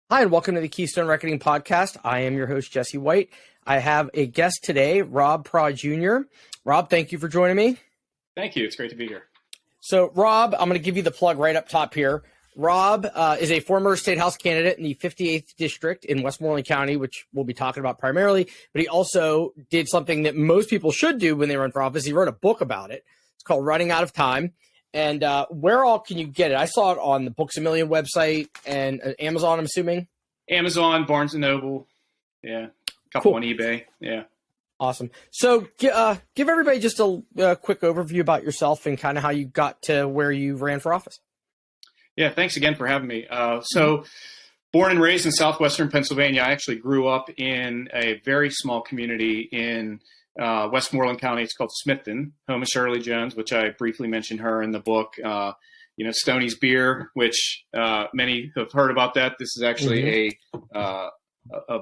Hi, and welcome to the Keystone Reckoning podcast. I am your host, Jesse White. I have a guest today, Rob Prah Jr. Rob, thank you for joining me. Thank you. It's great to be here. So, Rob, I'm going to give you the plug right up top here. Rob is a former state house candidate in the 58th district in Westmoreland County, which we'll be talking about primarily. But he also did something that most people should do when they run for office. He wrote a book about it. It's called Running Out of Time. And where all can you get it? I saw it on the Books A Million website and Amazon, I'm assuming. Amazon, Barnes & Noble. Yeah. A couple on eBay. Yeah. Awesome. So give everybody just a quick overview about yourself and kind of how you got to where you ran for office. Yeah. Thanks again for having me. So born and raised in Southwestern Pennsylvania, I actually grew up in a very small community in Westmoreland County. It's called Smithton, home of Shirley Jones, which I briefly mentioned her in the book. Stoney's beer, which many have heard about that. This is actually a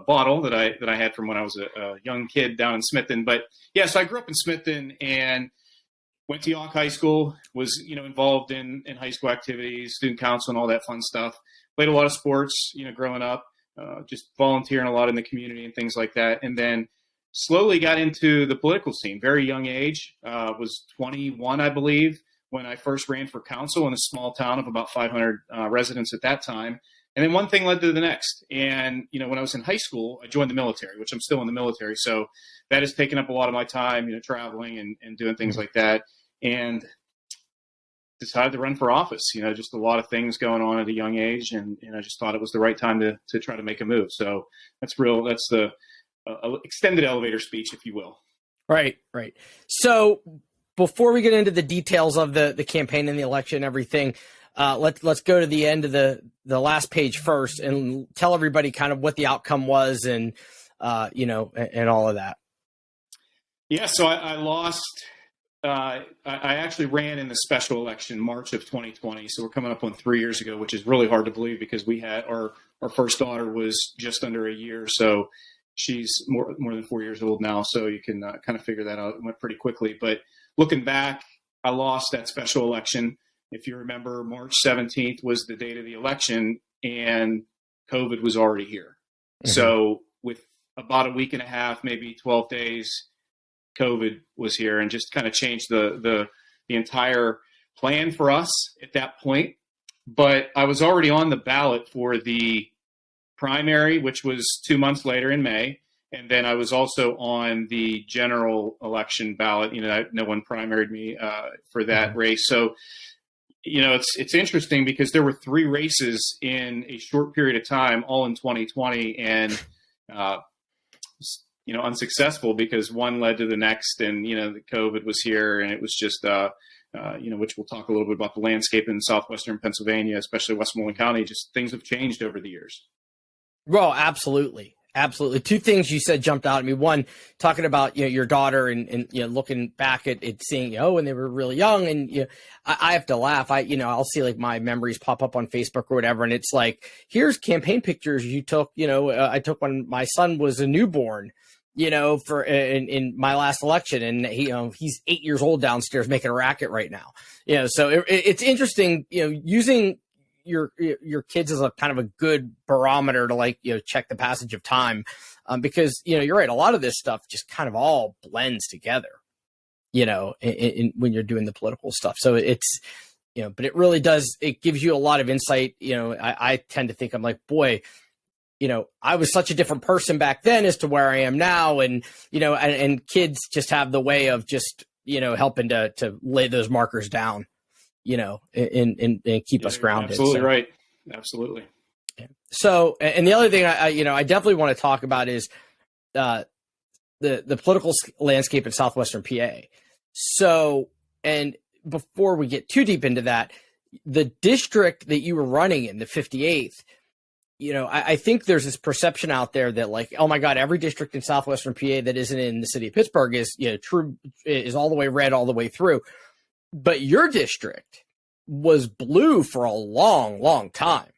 bottle that I had from when I was a young kid down in Smithton. But yeah, so I grew up in Smithton and went to Yawk High School, was, involved in high school activities, student council and all that fun stuff. Played a lot of sports, growing up, just volunteering a lot in the community and things like that. And then slowly got into the political scene, very young age, was 21, I believe, when I first ran for council in a small town of about 500 residents at that time. And then one thing led to the next. And, when I was in high school, I joined the military, which I'm still in the military. So that has taken up a lot of my time, traveling and doing things like that. And decided to run for office, just a lot of things going on at a young age. And I just thought it was the right time to try to make a move. So that's the extended elevator speech, if you will. Right. So before we get into the details of the campaign and the election and everything, let's go to the end of the last page first and tell everybody kind of what the outcome was and all of that. Yeah, so I lost. I actually ran in the special election March of 2020. So we're coming up on 3 years ago, which is really hard to believe because we had our first daughter was just under a year. So she's more than 4 years old now. So you can kind of figure that out. It went pretty quickly. But looking back, I lost that special election. If you remember, March 17th was the date of the election and COVID was already here. Mm-hmm. So with about a week and a half, maybe 12 days, COVID was here and just kind of changed the entire plan for us at that point. But I was already on the ballot for the primary, which was 2 months later in May. And then I was also on the general election ballot. No one primaried me for that race. So, it's interesting because there were 3 races in a short period of time, all in 2020, and unsuccessful because one led to the next, and the COVID was here, and it was just which we'll talk a little bit about the landscape in Southwestern Pennsylvania, especially Westmoreland County. Just things have changed over the years. Well, absolutely. 2 things you said jumped out at me. One, talking about your daughter and looking back at seeing when they were really young, and I have to laugh. I'll see like my memories pop up on Facebook or whatever, and it's like, here's campaign pictures you took. I took when my son was a newborn. For in my last election, and he's 8 years old downstairs making a racket right now. So it's interesting. Using your kids as a kind of a good barometer to check the passage of time, because you're right, a lot of this stuff just kind of all blends together when you're doing the political stuff. So it's but it really does, it gives you a lot of insight. I tend to think, I'm like, boy, I was such a different person back then as to where I am now, and and kids just have the way of just helping to lay those markers down and keep us grounded. Absolutely. So. Right. Absolutely. Yeah. So, and the other thing I definitely want to talk about is the political landscape in Southwestern PA. So, and before we get too deep into that, the district that you were running in, the 58th, I think there's this perception out there that like, oh my God, every district in Southwestern PA that isn't in the city of Pittsburgh is, true, is all the way red all the way through. But your district was blue for a long, long time.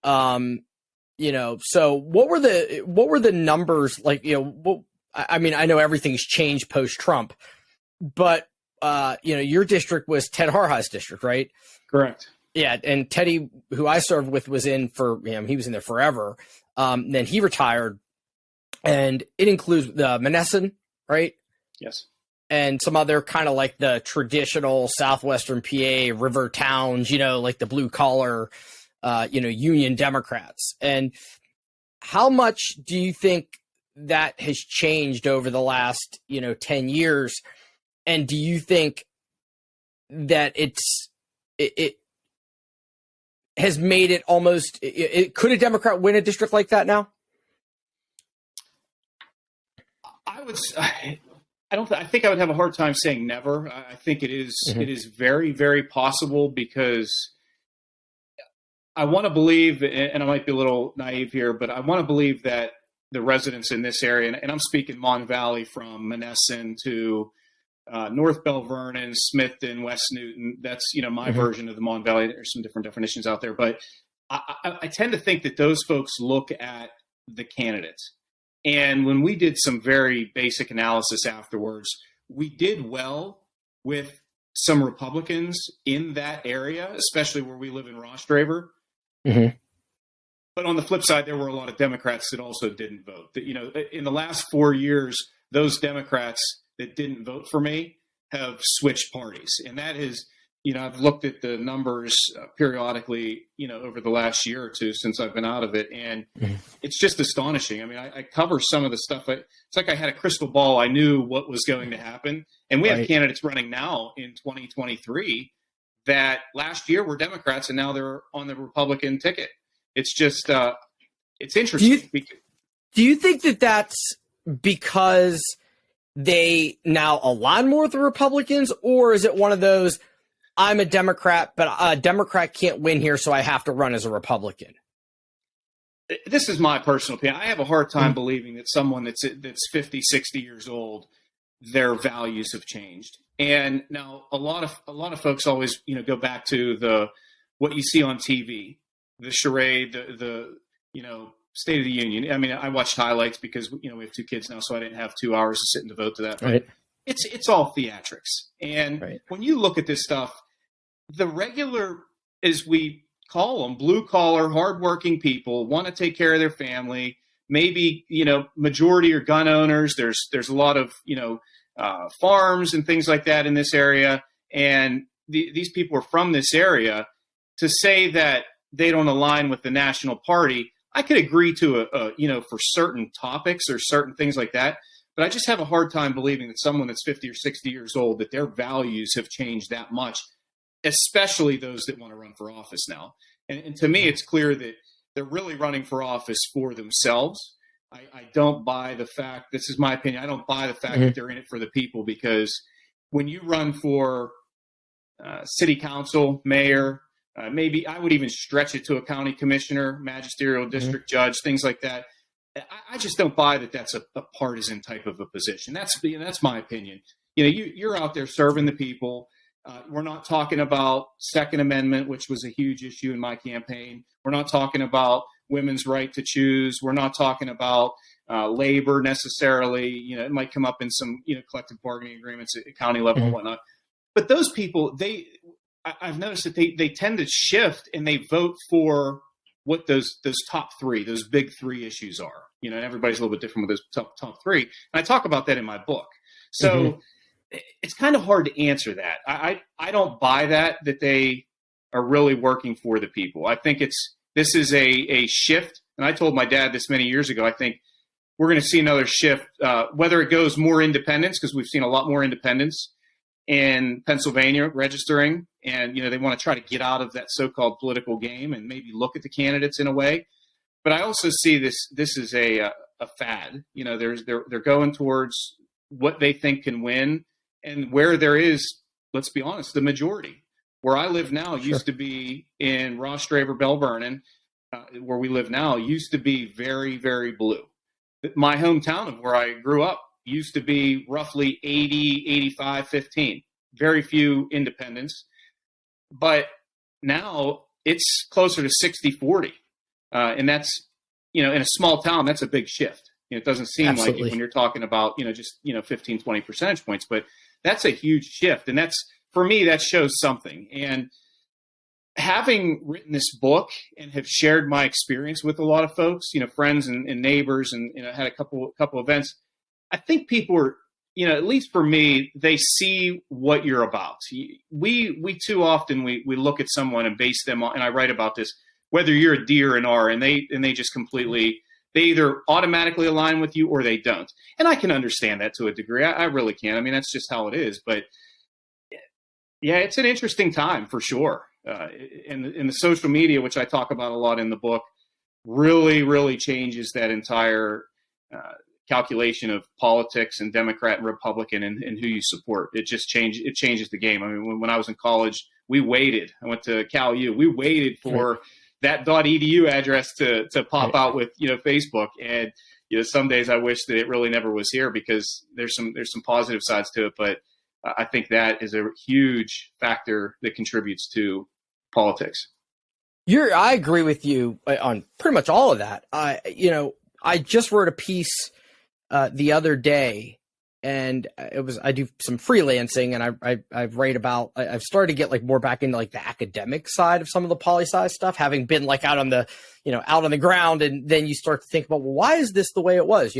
So what were the numbers like, I mean, I know everything's changed post-Trump, but, your district was Ted Harha's district, right? Correct. Yeah, and Teddy, who I served with, was in for he was in there forever. Then he retired, and it includes the Menneson, right? Yes. And some other kind of like the traditional Southwestern PA river towns, like the blue collar, Union Democrats. And how much do you think that has changed over the last, 10 years? And do you think that it has made it almost, could a Democrat win a district like that now? I think I would have a hard time saying never. I think it is, it is very, very possible, because I want to believe, and I might be a little naive here, but I want to believe that the residents in this area, and I'm speaking Mon Valley from Menneson to North Bell Vernon, Smithton, West Newton. That's, my version of the Mon Valley. There's some different definitions out there, but I tend to think that those folks look at the candidates. And when we did some very basic analysis afterwards, we did well with some Republicans in that area, especially where we live in Rostraver. Mm-hmm. But on the flip side, there were a lot of Democrats that also didn't vote. That, in the last 4 years, those Democrats that didn't vote for me have switched parties. And that is, I've looked at the numbers periodically, over the last year or two since I've been out of it. And it's just astonishing. I mean, I cover some of the stuff. It's like I had a crystal ball. I knew what was going to happen. And we have candidates running now in 2023 that last year were Democrats and now they're on the Republican ticket. It's just, it's interesting. Do you think that that's because they now align more with the Republicans, or is it one of those, I'm a Democrat, but a Democrat can't win here, so I have to run as a Republican? This is my personal opinion. I have a hard time believing that someone that's 50, 60 years old, their values have changed. And now a lot of folks always, go back to what you see on TV, the charade, the State of the Union. I mean, I watched highlights because, we have 2 kids now, so I didn't have 2 hours to sit and devote to that. Right. It's all theatrics. And when you look at this stuff, the regular, as we call them, blue collar, hardworking people want to take care of their family. Maybe, majority are gun owners. There's a lot of, farms and things like that in this area. And these people are from this area. To say that they don't align with the national party, I could agree to for certain topics or certain things like that. But I just have a hard time believing that someone that's 50 or 60 years old, that their values have changed that much, especially those that want to run for office now. And to me, it's clear that they're really running for office for themselves. I don't buy the fact, this is my opinion, I don't buy the fact that they're in it for the people, because when you run for city council, mayor, maybe I would even stretch it to a county commissioner, magisterial district judge, things like that. I just don't buy that that's a partisan type of a position. That's my opinion. You're out there serving the people. We're not talking about Second Amendment, which was a huge issue in my campaign. We're not talking about women's right to choose. We're not talking about labor necessarily. It might come up in some collective bargaining agreements at county level and whatnot. But those people, I've noticed that they tend to shift and they vote for what those top 3, those big 3 issues are. And everybody's a little bit different with those top 3. And I talk about that in my book. So it's kind of hard to answer that. I don't buy that they are really working for the people. I think this is a shift. And I told my dad this many years ago, I think we're going to see another shift, whether it goes more independence, because we've seen a lot more independents in Pennsylvania registering, and they want to try to get out of that so-called political game and maybe look at the candidates in a way. But I also see this is a fad. They're going towards what they think can win, and where there is, let's be honest, the majority. Where I live now used to be in Rostraver, Bell Vernon, where we live now used to be very, very blue. My hometown of where I grew up used to be roughly 80, 85, 15. Very few independents. But now it's closer to 60, 40. And that's, in a small town, that's a big shift. It doesn't seem like it when you're talking about, just, 15, 20 percentage points. But that's a huge shift. And that's, for me, that shows something. And having written this book and have shared my experience with a lot of folks, friends and neighbors, and had a couple events, I think people are, at least for me, they see what you're about. We too often we look at someone and base them on, and I write about this, whether you're a D or an R, and they just completely, they either automatically align with you or they don't. And I can understand that to a degree. I really can. I mean, that's just how it is. But yeah, it's an interesting time for sure. And the social media, which I talk about a lot in the book, really, really changes that entire calculation of politics and Democrat and Republican and who you support. It changes the game. I mean, when I was in college, we waited. I went to Cal U. We waited for that .edu address to pop out with Facebook. And some days I wish that it really never was here, because there's some positive sides to it. But I think that is a huge factor that contributes to politics. I agree with you on pretty much all of that. I just wrote a piece the other day, and I do some freelancing, and I write about, I've started to get more back into the academic side of some of the poli-sci stuff, having been out on the ground, and then you start to think about, well, why is this the way it was,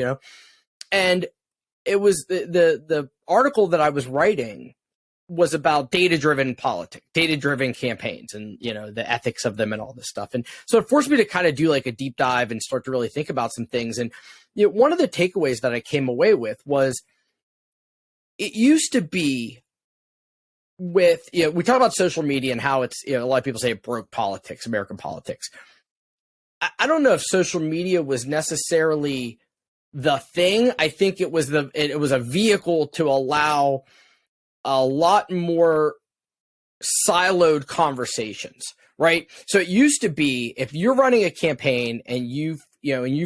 and it was the article that I was writing was about data-driven politics, data-driven campaigns, and the ethics of them and all this stuff. And so it forced me to kind of do a deep dive and start to really think about some things. And one of the takeaways that I came away with was, it used to be with, we talk about social media and how it's, a lot of people say it broke politics, American politics. I don't know if social media was necessarily the thing. I think it was a vehicle to allow a lot more siloed conversations, right? So it used to be, if you're running a campaign and you've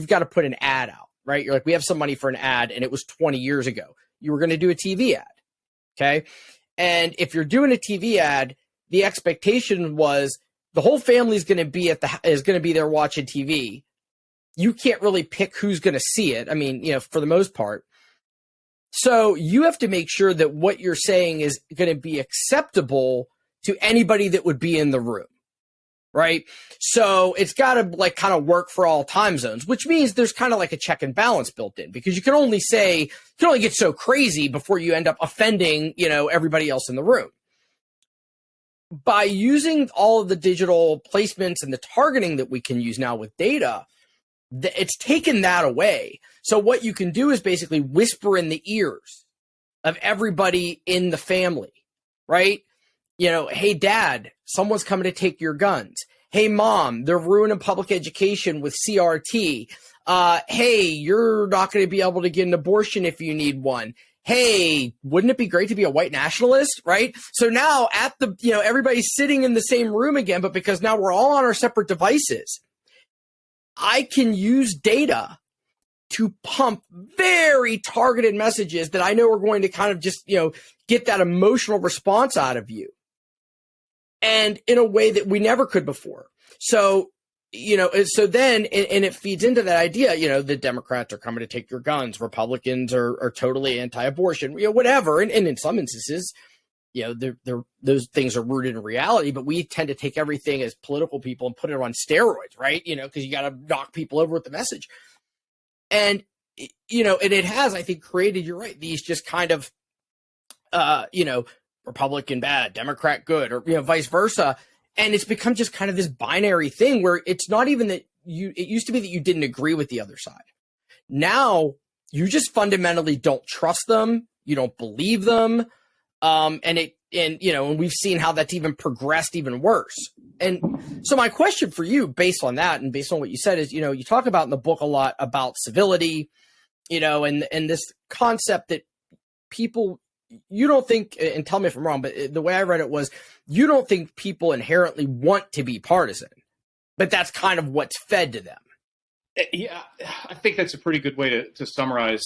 got to put an ad out, right? You're we have some money for an ad, and it was 20 years ago. You were going to do a TV ad, okay? And if you're doing a TV ad, the expectation was the whole family is going to be there watching TV. You can't really pick who's going to see it. I mean, for the most part. So you have to make sure that what you're saying is going to be acceptable to anybody that would be in the room, right? So it's got to kind of work for all time zones, which means there's kind of a check and balance built in, because you can only get so crazy before you end up offending, everybody else in the room. By using all of the digital placements and the targeting that we can use now with data, it's taken that away. So what you can do is basically whisper in the ears of everybody in the family, right? Hey, Dad, someone's coming to take your guns. Hey, Mom, they're ruining public education with CRT. Hey, you're not going to be able to get an abortion if you need one. Hey, wouldn't it be great to be a white nationalist, right? So now everybody's sitting in the same room again, but because now we're all on our separate devices, I can use data to pump very targeted messages that I know are going to kind of just, get that emotional response out of you. And in a way that we never could before. So, so then, and it feeds into that idea, the Democrats are coming to take your guns. Republicans are totally anti-abortion, whatever. And in some instances, those things are rooted in reality, but we tend to take everything as political people and put it on steroids, right? Because you got to knock people over with the message. And, and it has, I think, created, you're right, these just kind of, Republican bad, Democrat good, or, vice versa. And it's become just kind of this binary thing where it's not even that it used to be that you didn't agree with the other side. Now you just fundamentally don't trust them. You don't believe them. And we've seen how that's even progressed even worse. And so my question for you, based on that and based on what you said, is, you talk about in the book a lot about civility, and this concept that people, you don't think, and tell me if I'm wrong, but the way I read it was, you don't think people inherently want to be partisan, but that's kind of what's fed to them. Yeah, I think that's a pretty good way to summarize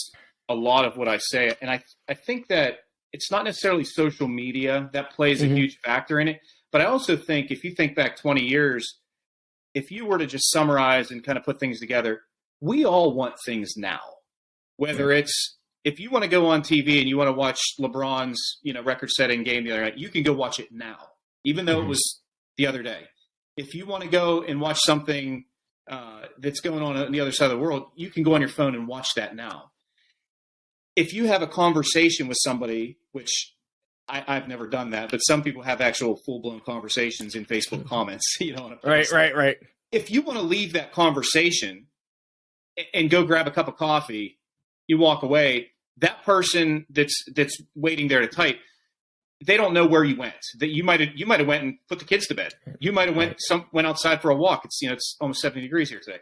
a lot of what I say. And I think that it's not necessarily social media that plays a huge factor in it. But I also think if you think back 20 years, if you were to just summarize and kind of put things together, we all want things now. Whether it's, if you want to go on TV and you want to watch LeBron's, record-setting game the other night, you can go watch it now. Even though it was the other day. If you want to go and watch something that's going on the other side of the world, you can go on your phone and watch that now. If you have a conversation with somebody, which I've never done that, but some people have actual full-blown conversations in Facebook comments, on a post. Right. If you want to leave that conversation and go grab a cup of coffee, you walk away, that person that's waiting there to type, they don't know where you went. That you might have went and put the kids to bed. You might have went outside for a walk. It's almost 70 degrees here today.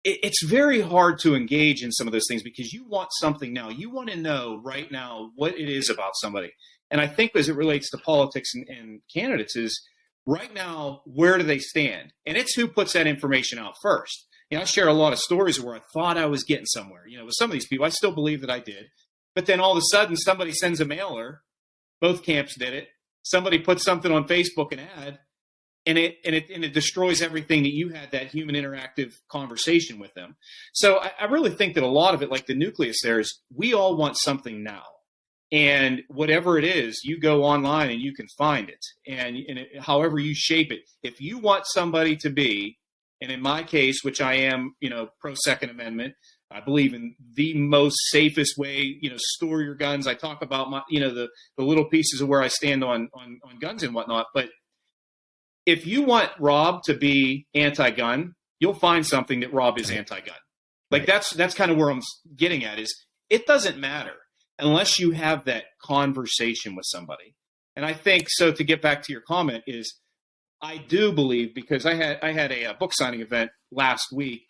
It's very hard to engage in some of those things because you want something now. You want to know right now what it is about somebody. And I think as it relates to politics and candidates is right now, where do they stand? And it's who puts that information out first. I share a lot of stories where I thought I was getting somewhere. With some of these people, I still believe that I did. But then all of a sudden, somebody sends a mailer. Both camps did it. Somebody puts something on Facebook, an ad, and it destroys everything that you had that human interactive conversation with them. So I really think that a lot of it, like the nucleus there, is we all want something now. And whatever it is, you go online and you can find it. And however you shape it, if you want somebody to be, and in my case, which I am, pro Second Amendment, I believe in the most safest way, store your guns. I talk about my, the little pieces of where I stand on guns and whatnot. But if you want Rob to be anti-gun, you'll find something that Rob is anti-gun. Like that's kind of where I'm getting at is it doesn't matter unless you have that conversation with somebody. And I think so to get back to your comment is I do believe because I had a book signing event last week.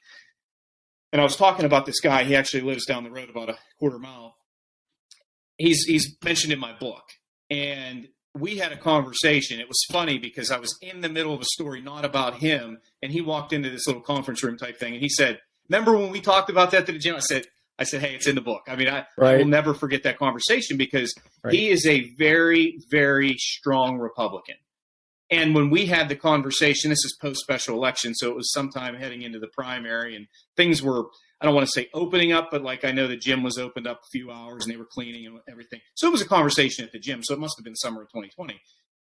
And I was talking about this guy. He actually lives down the road about a quarter mile. He's mentioned in my book. And we had a conversation. It was funny because I was in the middle of a story, not about him. And he walked into this little conference room type thing. And he said, remember when we talked about that at the gym? I said, hey, it's in the book. I mean, I will never forget that conversation because he is a very, very strong Republican. And when we had the conversation, this is post-special election, so it was sometime heading into the primary, and things were, I don't want to say opening up, but like I know the gym was opened up a few hours, and they were cleaning and everything. So it was a conversation at the gym, so it must have been summer of 2020.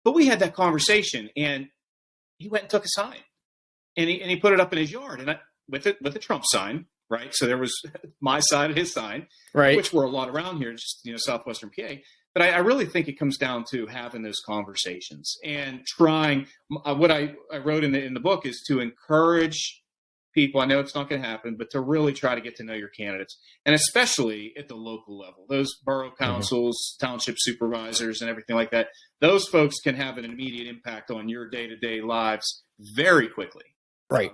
But we had that conversation, and he went and took a sign, and he put it up in his yard, and with the Trump sign, right? So there was my side and his sign, which were a lot around here, just Southwestern PA. But I really think it comes down to having those conversations and trying. What I wrote in the book is to encourage people. I know it's not going to happen, but to really try to get to know your candidates, and especially at the local level, those borough councils, township supervisors, and everything like that. Those folks can have an immediate impact on your day-to-day lives very quickly.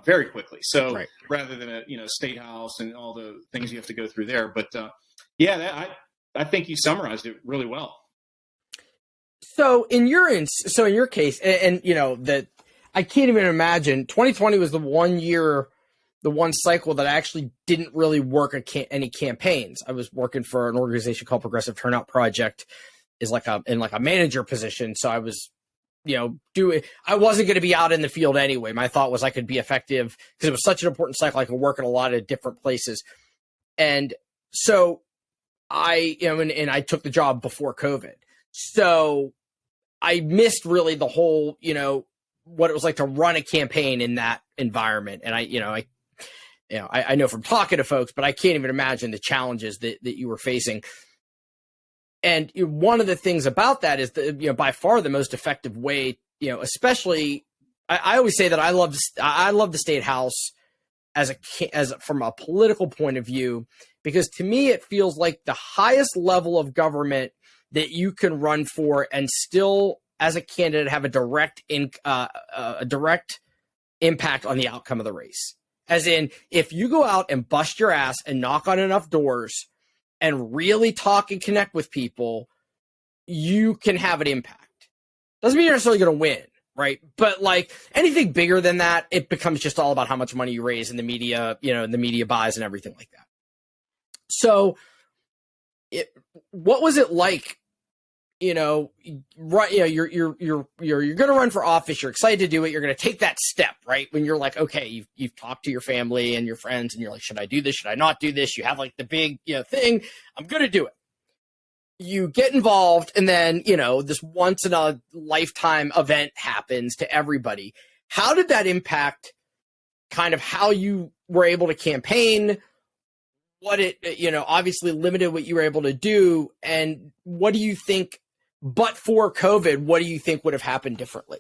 Very quickly. So rather than a state house and all the things you have to go through there. But I think you summarized it really well. So in your case, and that I can't even imagine. 2020 was the one cycle that I actually didn't really work any campaigns. I was working for an organization called Progressive Turnout Project, is in a manager position. So I was, I wasn't going to be out in the field anyway. My thought was I could be effective because it was such an important cycle. I could work in a lot of different places, and so. And I took the job before COVID. So I missed really the whole, what it was like to run a campaign in that environment. And I know from talking to folks, but I can't even imagine the challenges that you were facing. And one of the things about that is that, by far the most effective way, especially I always say that I love the state house as from a political point of view, because to me, it feels like the highest level of government that you can run for and still, as a candidate, have a direct impact on the outcome of the race. As in, if you go out and bust your ass and knock on enough doors and really talk and connect with people, you can have an impact. Doesn't mean you're necessarily going to win, right? But like anything bigger than that, it becomes just all about how much money you raise in the media, and the media buys and everything like that. So what was it like, you're going to run for office. You're excited to do it. You're going to take that step, right? When you're like, okay, you've talked to your family and your friends and you're like, should I do this? Should I not do this? You have like the big, thing. I'm going to do it. you get involved, and then, this once in a lifetime event happens to everybody. How did that impact kind of how you were able to campaign? What it, obviously limited what you were able to do. And what do you think, but for COVID, what do you think would have happened differently?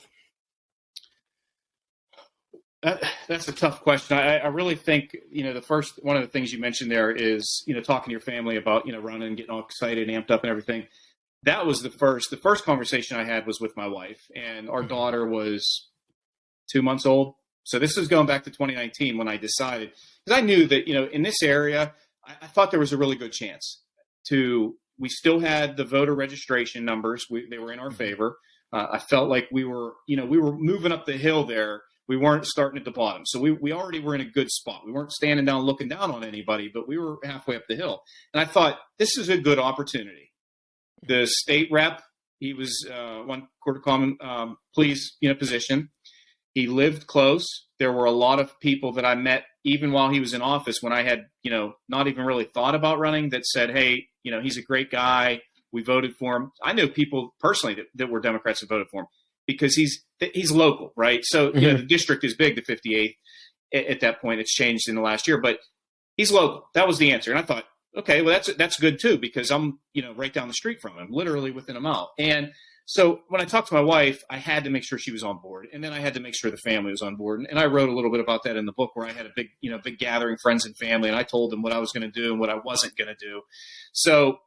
That's a tough question. I really think, one of the things you mentioned there is, talking to your family about, running, getting all excited, amped up and everything. That was the first conversation I had was with my wife, and our daughter was 2 months old. So this is going back to 2019 when I decided, because I knew that, in this area, I thought there was a really good chance we still had the voter registration numbers. They were in our favor. I felt like we were moving up the hill there. We weren't starting at the bottom. So we already were in a good spot. We weren't standing down looking down on anybody, but we were halfway up the hill. And I thought, this is a good opportunity. The state rep, he was one Court of Common Pleas position. He lived close. There were a lot of people that I met even while he was in office when I had, not even really thought about running, that said, hey, he's a great guy. We voted for him. I know people personally that were Democrats that voted for him, because he's local, right? So, the district is big, the 58th. At that point, it's changed in the last year, but he's local. That was the answer. And I thought, okay, well, that's good too, because I'm, right down the street from him, literally within a mile. And so when I talked to my wife, I had to make sure she was on board. And then I had to make sure the family was on board. And I wrote a little bit about that in the book, where I had a big gathering, friends and family. And I told them what I was going to do and what I wasn't going to do. So,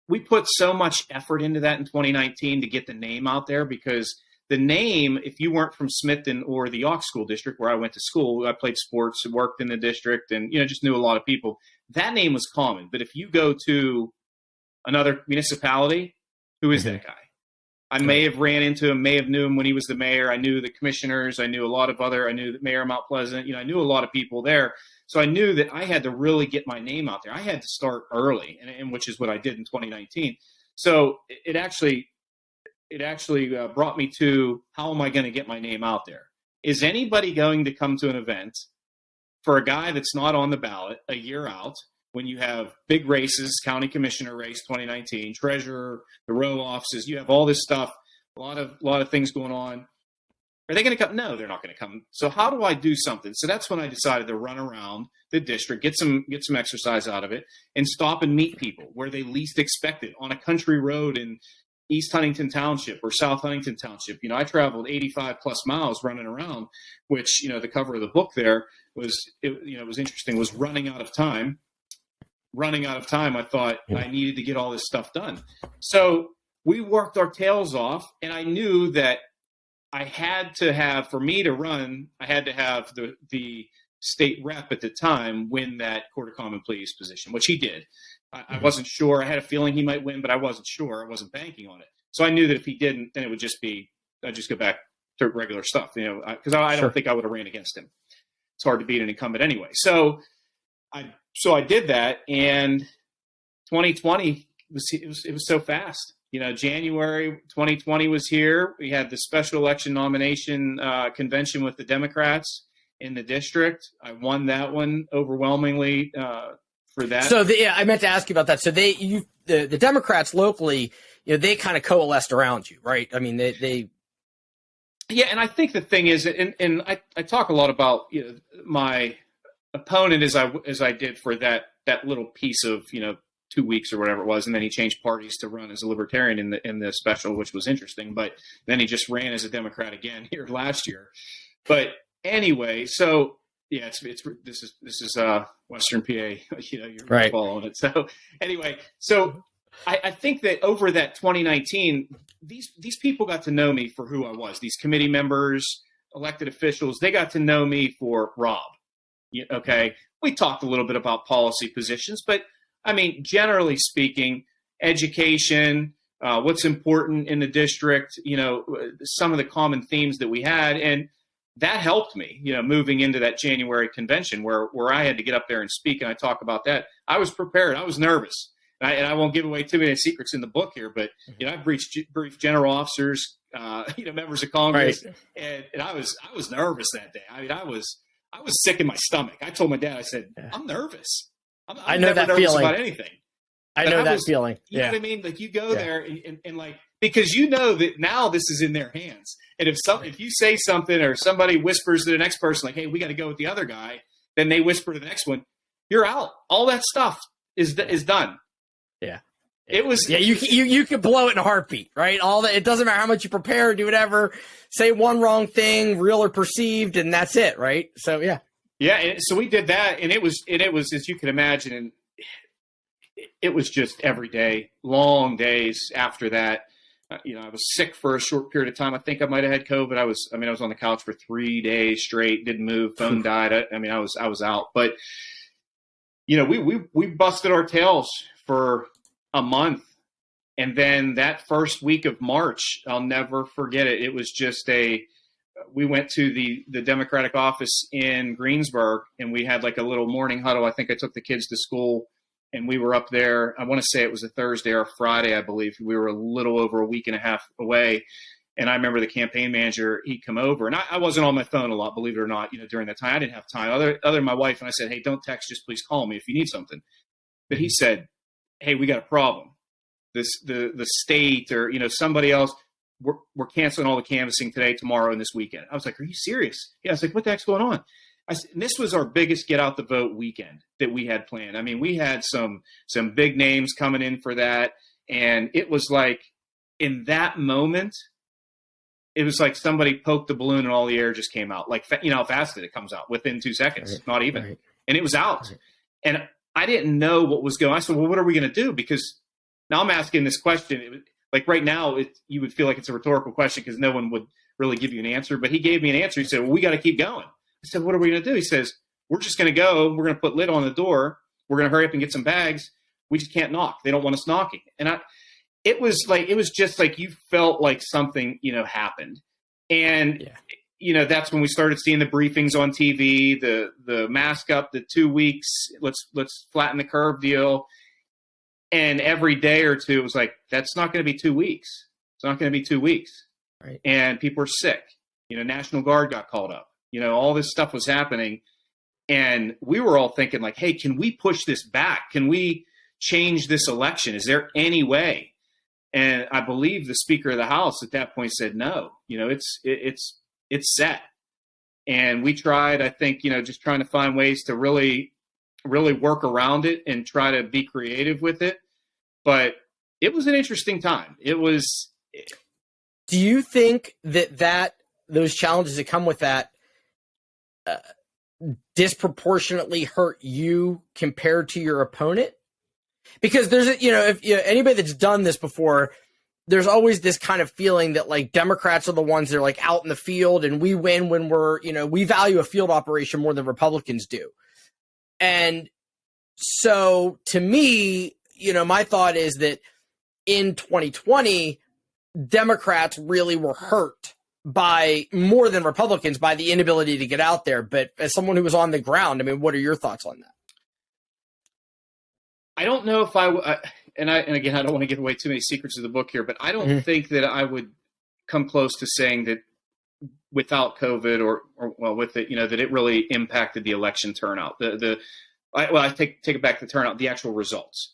we put so much effort into that in 2019 to get the name out there, because the name, if you weren't from Smithton or the Yawk School District where I went to school, I played sports and worked in the district and, just knew a lot of people, that name was common. But if you go to another municipality, who is that guy? I may have ran into him, may have knew him when he was the mayor. I knew the commissioners. I knew I knew the mayor of Mount Pleasant. I knew a lot of people there. So I knew that I had to really get my name out there. I had to start early, and which is what I did in 2019. So it actually brought me to, how am I going to get my name out there? Is anybody going to come to an event for a guy that's not on the ballot a year out, when you have big races, county commissioner race 2019, treasurer, the row offices, you have all this stuff, a lot of things going on. Are they going to come? No, they're not going to come. So how do I do something? So that's when I decided to run around the district, get some exercise out of it, and stop and meet people where they least expect it, on a country road in East Huntington Township or South Huntington Township. I traveled 85 plus miles running around, which, the cover of the book there was, it was interesting, was running out of time. I thought I needed to get all this stuff done. So we worked our tails off, and I knew that I had to have, for me to run, I had to have the state rep at the time win that Court of Common Pleas position, which he did. I wasn't sure. I had a feeling he might win, but I wasn't sure. I wasn't banking on it. So I knew that if he didn't, then it would just be, I'd just go back to regular stuff, because I don't think I would have ran against him. It's hard to beat an incumbent anyway. So I did that, and 2020 was so fast. January 2020 was here. We had the special election nomination convention with the Democrats in the district. I won that one overwhelmingly for that. So I meant to ask you about that. So the Democrats locally, they kind of coalesced around you, right? I mean, they. Yeah, and I think the thing is, and I talk a lot about my opponent as I did for that little piece of 2 weeks or whatever it was, and then he changed parties to run as a libertarian in the special, which was interesting. But then he just ran as a Democrat again here last year. But anyway, so yeah, this is Western PA. You're right. Following it. So anyway, so I think that over that 2019, these people got to know me for who I was. These committee members, elected officials, they got to know me for Rob. Okay, we talked a little bit about policy positions, but I mean, generally speaking, education, what's important in the district, some of the common themes that we had. And that helped me, moving into that January convention where I had to get up there and speak. And I talk about that. I was prepared. I was nervous. And I won't give away too many secrets in the book here, but, I've briefed general officers, members of Congress. Right. And I was nervous that day. I mean, I was sick in my stomach. I told my dad, I said, I'm nervous. I'm I know never that nervous feeling about anything. I know that feeling. You know what I mean? Like you go there and like, because you know that now this is in their hands. And if you say something or somebody whispers to the next person, like, hey, we got to go with the other guy, then they whisper to the next one, you're out. All that stuff is done. Yeah. It was. Yeah. You could blow it in a heartbeat, right? All that. It doesn't matter how much you prepare, do whatever, say one wrong thing, real or perceived, and that's it. Right. So, yeah. Yeah. And so we did that, and it was, as you can imagine, and it was just every day, long days after that. I was sick for a short period of time. I think I might have had COVID. I was on the couch for 3 days straight, didn't move, phone died. I was out, but we busted our tails for a month. And then that first week of March, I'll never forget it. It was just we went to the Democratic office in Greensburg, and we had like a little morning huddle. I think I took the kids to school, and we were up there. I want to say it was a Thursday or a Friday, I believe. We were a little over a week and a half away. And I remember the campaign manager, he'd come over. And I wasn't on my phone a lot, believe it or not, during that time. I didn't have time. Other than my wife, and I said, hey, don't text, just please call me if you need something. But he said, hey, we got a problem. The state or, somebody else, we're canceling all the canvassing today, tomorrow, and this weekend. I was like, are you serious? Yeah, I was like, what the heck's going on? And this was our biggest get out the vote weekend that we had planned. I mean, we had some big names coming in for that. And it was like, in that moment, it was like somebody poked the balloon and all the air just came out. Like, how fast it comes out within 2 seconds, right. Not even. Right. And it was out. Right. And I didn't know what was going on. I said, well, what are we going to do? Because now I'm asking this question. Like right now, you would feel like it's a rhetorical question because no one would really give you an answer. But he gave me an answer. He said, well, we got to keep going. I said, what are we going to do? He says, we're just going to go. We're going to put lid on the door. We're going to hurry up and get some bags. We just can't knock. They don't want us knocking. And it was just like you felt like something, happened. And, that's when we started seeing the briefings on TV, the mask up, the 2 weeks, let's flatten the curve deal. And every day or two, it was like, that's not going to be 2 weeks. It's not going to be 2 weeks. Right. And people are sick. National Guard got called up. All this stuff was happening. And we were all thinking like, hey, can we push this back? Can we change this election? Is there any way? And I believe the Speaker of the House at that point said, no, it's set. And we tried, I think, just trying to find ways to really, really work around it and try to be creative with it. But it was an interesting time. It was. Do you think that those challenges that come with that disproportionately hurt you compared to your opponent? Because there's if anybody that's done this before, there's always this kind of feeling that like Democrats are the ones that are like out in the field and we win when we're, we value a field operation more than Republicans do. And so to me, my thought is that in 2020, Democrats really were hurt by more than Republicans by the inability to get out there. But as someone who was on the ground, I mean, what are your thoughts on that? I don't know if and again, I don't want to give away too many secrets of the book here, but I don't think that I would come close to saying that without COVID or with it, that it really impacted the election turnout. I take it back to the turnout, the actual results.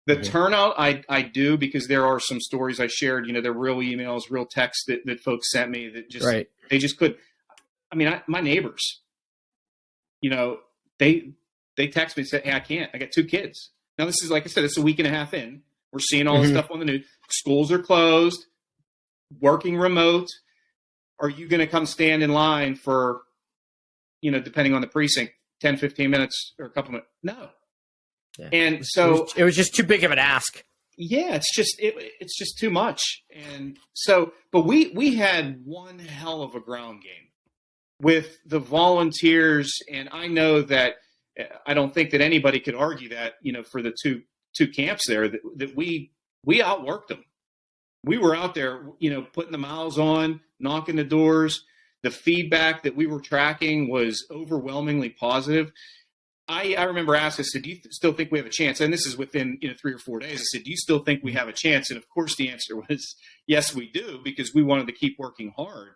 The turnout, I do, because there are some stories I shared, they're real emails, real texts that folks sent me that just, they just could. I mean, my neighbors, they text me and said, hey, I can't, I got 2 kids. Now, this is, like I said, it's a week and a half in. We're seeing all this stuff on the news. Schools are closed, working remote. Are you going to come stand in line for, depending on the precinct, 10, 15 minutes or a couple minutes? No. Yeah. And so it was just too big of an ask. Yeah, it's just too much. And so, but we had one hell of a ground game with the volunteers. And I know that I don't think that anybody could argue that, for the two camps there, that we outworked them. We were out there, putting the miles on, knocking the doors. The feedback that we were tracking was overwhelmingly positive. I remember asking, I said, do you still think we have a chance? And this is within 3 or 4 days. I said, do you still think we have a chance? And of course the answer was, yes, we do, because we wanted to keep working hard.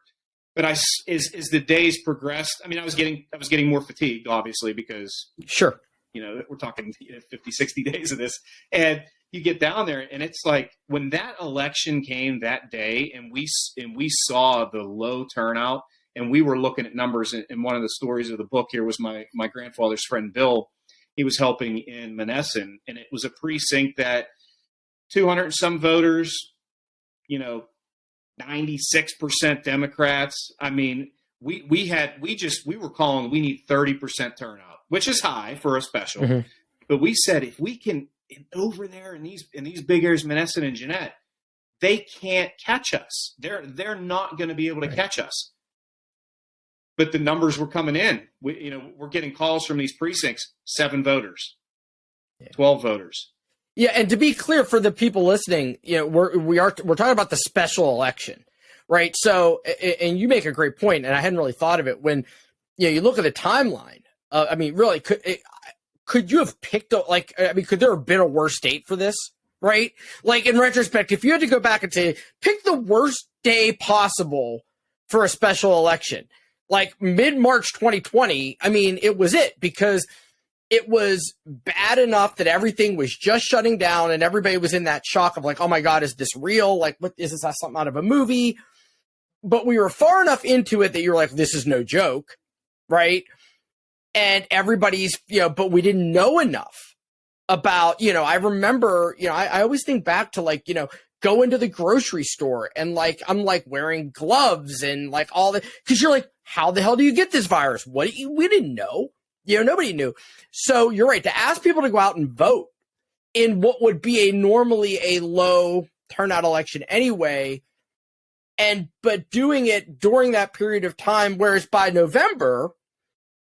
But as the days progressed, I mean, I was getting more fatigued, obviously, because sure, we're talking 50, 60 days of this. And you get down there and it's like when that election came that day and we saw the low turnout and we were looking at numbers, and one of the stories of the book here was my grandfather's friend, Bill. He was helping in Monessen, and it was a precinct that 200 and some voters, 96% Democrats. I mean, we were calling, we need 30% turnout, which is high for a special. Mm-hmm. But we said, if we can, over there in these big areas, Monessen and Jeanette, they can't catch us. They're not going to be able to catch us. But the numbers were coming in. We're getting calls from these precincts, 7 voters, 12 voters. Yeah, and to be clear for the people listening, we're talking about the special election, right? So, and you make a great point, and I hadn't really thought of it when, you look at the timeline. I mean, really, could you have picked could there have been a worse date for this, right? Like in retrospect, if you had to go back and say, pick the worst day possible for a special election, like mid-March 2020, I mean, it was it, because it was bad enough that everything was just shutting down and everybody was in that shock of like, oh my God, is this real? Like, what is this, something out of a movie? But we were far enough into it that you're like, this is no joke, right? And everybody's, but we didn't know enough about, I remember, I always think back to like, go into the grocery store and like, I'm like wearing gloves and like all that, because you're like, how the hell do you get this virus? We didn't know. Nobody knew. So you're right, to ask people to go out and vote in what would be normally a low turnout election anyway, but doing it during that period of time, whereas by November,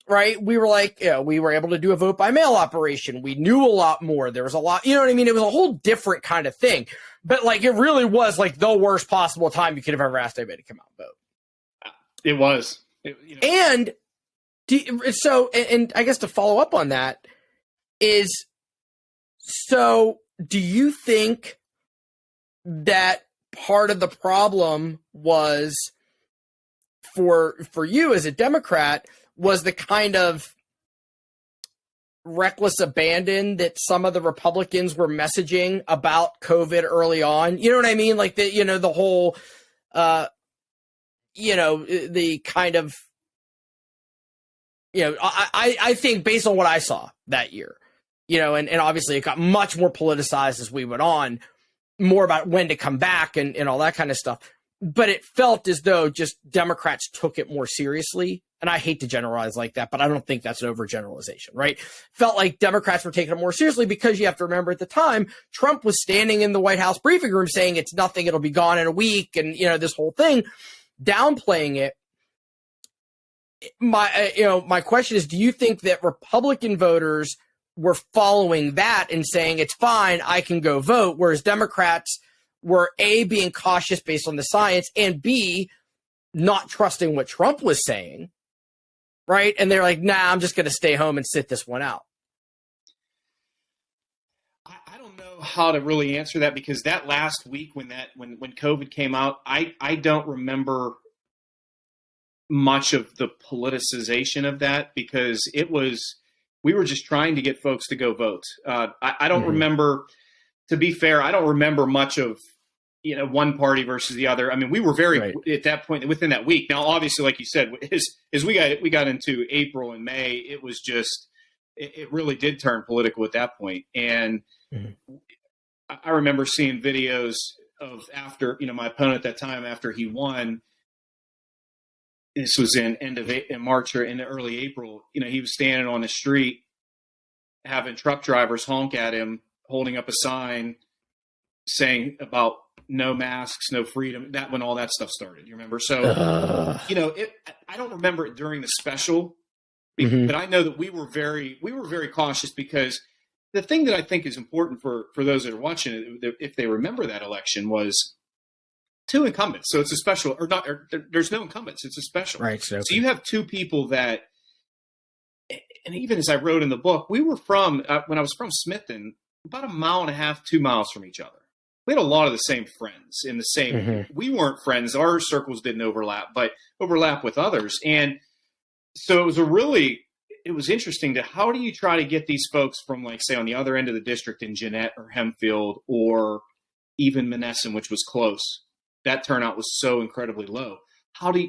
right, we were like, we were able to do a vote by mail operation. We knew a lot more. There was a lot, you know what I mean? It was a whole different kind of thing. But like, it really was like the worst possible time you could have ever asked anybody to come out and vote. It was. And I guess to follow up on that is, so do you think that part of the problem was for you as a Democrat was the kind of reckless abandon that some of the Republicans were messaging about COVID early on? You know what I mean? Like the whole, the kind of, I think based on what I saw that year, and obviously it got much more politicized as we went on, more about when to come back and all that kind of stuff. But it felt as though just Democrats took it more seriously. And I hate to generalize like that, but I don't think that's an overgeneralization, right? Felt like Democrats were taking it more seriously because you have to remember at the time, Trump was standing in the White House briefing room saying it's nothing, it'll be gone in a week. And, this whole thing, downplaying it. My question is, do you think that Republican voters were following that and saying it's fine, I can go vote, whereas Democrats were A, being cautious based on the science, and B, not trusting what Trump was saying, right? And they're like, nah, I'm just going to stay home and sit this one out. I don't know how to really answer that, because that last week when COVID came out, I don't remember much of the politicization of that, because we were just trying to get folks to go vote. I don't remember, to be fair, I don't remember much of, one party versus the other. I mean, we were very, right, at that point, within that week. Now, obviously, like you said, as we got into April and May, it was just, it really did turn political at that point. And I remember seeing videos of after, my opponent at that time, after he won, this was in March or in early April, he was standing on the street having truck drivers honk at him, holding up a sign saying about no masks, no freedom. That when all that stuff started, you remember? So, I don't remember it during the special, but I know that we were very cautious, because the thing that I think is important for those that are watching it, if they remember that election, was 2 incumbents. So it's a special, there's no incumbents. It's a special. Right. So you have 2 people that, and even as I wrote in the book, we were from, when I was from Smithton, about 1.5 miles, 2 miles from each other. We had a lot of the same friends in the same, we weren't friends. Our circles didn't overlap, but overlap with others. And so it it was interesting to how do you try to get these folks from, like, say, on the other end of the district in Jeanette or Hempfield or even Monessen, which was close. That turnout was so incredibly low. How do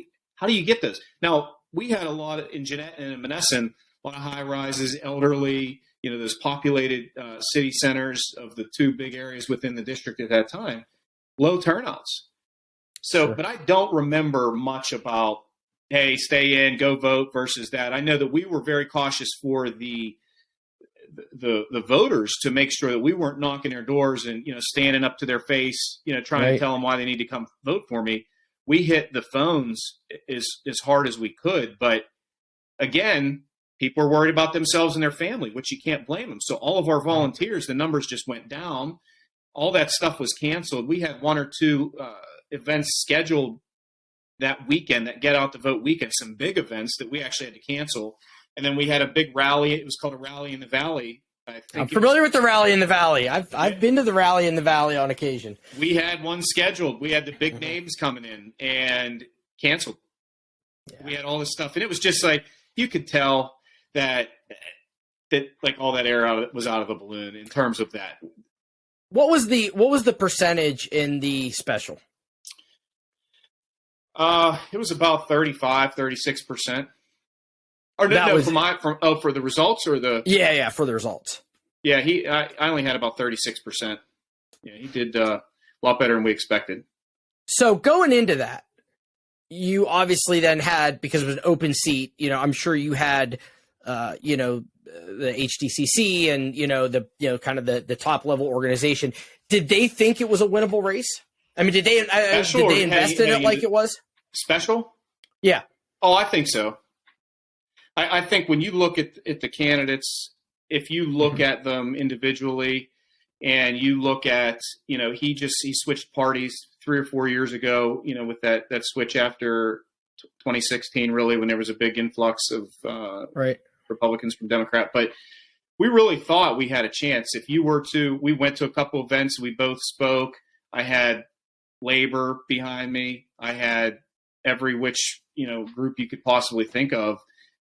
you get those? Now, we had a lot in Jeanette and in Monessen, a lot of high rises, elderly, those populated city centers of the two big areas within the district at that time, low turnouts. So, Sure. But I don't remember much about, hey, stay in, go vote versus that. I know that we were very cautious for the voters to make sure that we weren't knocking their doors and, standing up to their face, trying to tell them why they need to come vote for me. We hit the phones as hard as we could. But again, people are worried about themselves and their family, which you can't blame them. So all of our volunteers, the numbers just went down. All that stuff was canceled. We had one or two events scheduled that weekend, that Get Out the Vote weekend, some big events that we actually had to cancel. And then we had a big rally. It was called a Rally in the Valley. I'm familiar with the Rally in the Valley. I've been to the Rally in the Valley on occasion. We had one scheduled. We had the big names coming in and canceled. Yeah. We had all this stuff. And it was just like, you could tell that like all that air was out of the balloon in terms of that. What was the percentage in the special? It was about 36%. Or for the results or the for the results. Yeah, I only had about 36%. Yeah, he did a lot better than we expected. So going into that, you obviously then had, because it was an open seat, I'm sure you had the HDCC and the kind of the top level organization. Did they think it was a winnable race? I mean, did they invest in it like it was special? Yeah. Oh, I think so. I think when you look at the candidates, if you look at them individually and you look at, he switched parties 3 or 4 years ago, with that switch after 2016, really, when there was a big influx of Republicans from Democrat. But we really thought we had a chance. We went to a couple events, we both spoke. I had labor behind me. I had every which, group you could possibly think of.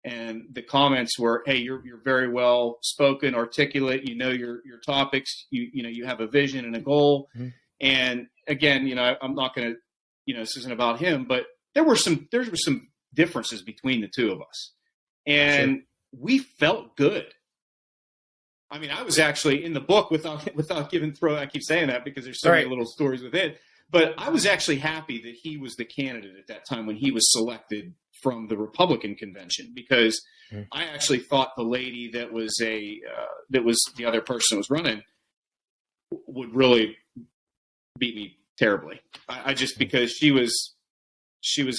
And the comments were, hey, you're very well spoken, articulate, your topics, you have a vision and a goal. Mm-hmm. And again, I'm not going to, this isn't about him, but there were some differences between the two of us. And we felt good. I mean, I was actually in the book without giving throw. I keep saying that because there's so many little stories with it. But I was actually happy that he was the candidate at that time when he was selected from the Republican convention, because I actually thought the lady that was the other person who was running would really beat me terribly. I just, because she was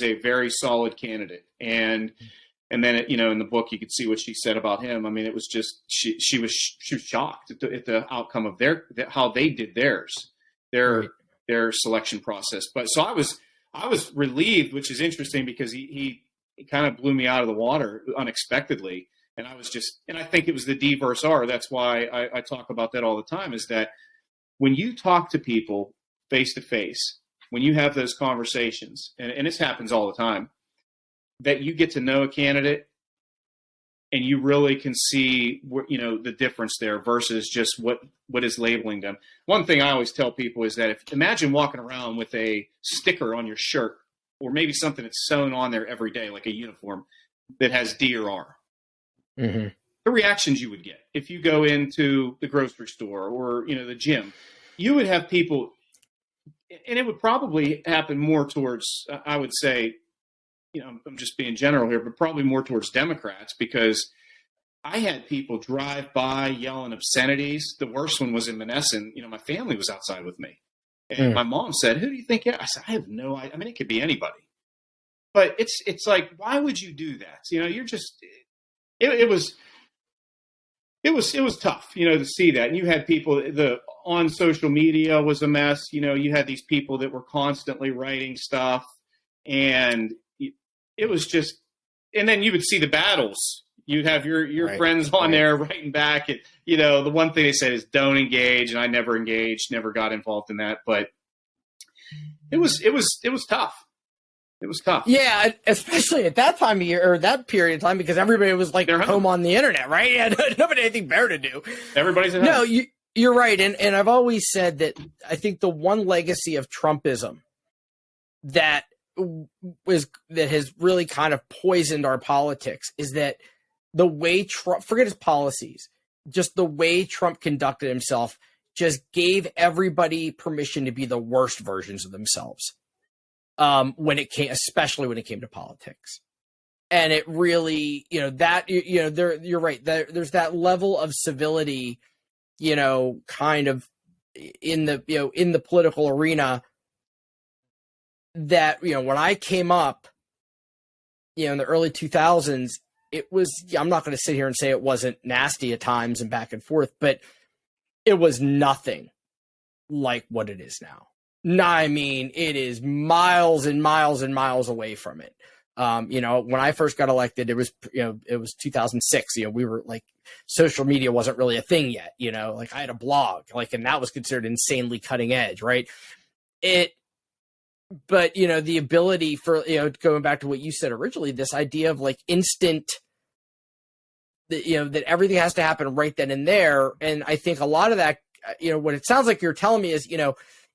a very solid candidate. And then, in the book, you could see what she said about him. I mean, it was just, she was shocked at the outcome of how they did their selection process. But so I was relieved, which is interesting because he kind of blew me out of the water unexpectedly. And I think it was the D versus R. That's why I talk about that all the time, is that when you talk to people face to face, when you have those conversations, and this happens all the time, that you get to know a candidate and you really can see the difference there versus just what is labeling them. One thing I always tell people is that imagine walking around with a sticker on your shirt, or maybe something that's sewn on there every day, like a uniform that has D or R. Mm-hmm. The reactions you would get if you go into the grocery store or, the gym, you would have people, and it would probably happen more towards, I would say, I'm just being general here, but probably more towards Democrats, because I had people drive by yelling obscenities. The worst one was in Monessen. My family was outside with me. And my mom said, "Who do you think?" I said, "I have no idea. I mean, it could be anybody." But it's like, why would you do that? You're just. It was tough, to see that. And you had people on social media was a mess. You had these people that were constantly writing stuff, and it was just. And then you would see the battles. You'd have your friends on there writing back. The one thing they said is don't engage, and I never engaged, never got involved in that. But it was tough. It was tough. Yeah, especially at that time of year or that period of time, because everybody was like home on the internet, right? Yeah, nobody had anything better to do. Everybody's at home. No, you're right, and I've always said that I think the one legacy of Trumpism that has really kind of poisoned our politics is that the way Trump, forget his policies, just the way Trump conducted himself just gave everybody permission to be the worst versions of themselves. Especially when it came to politics. And it really, you're right. There's that level of civility, kind of in the political arena that, when I came up, in the early 2000s, it was, I'm not going to sit here and say it wasn't nasty at times and back and forth, but it was nothing like what it is now. No, I mean, it is miles and miles and miles away from it. When I first got elected, it was 2006. We were like, social media wasn't really a thing yet. Like I had a blog, and that was considered insanely cutting edge, right? But the ability for going back to what you said originally, this idea of like instant, that everything has to happen right then and there, and I think a lot of that, what it sounds like you're telling me is,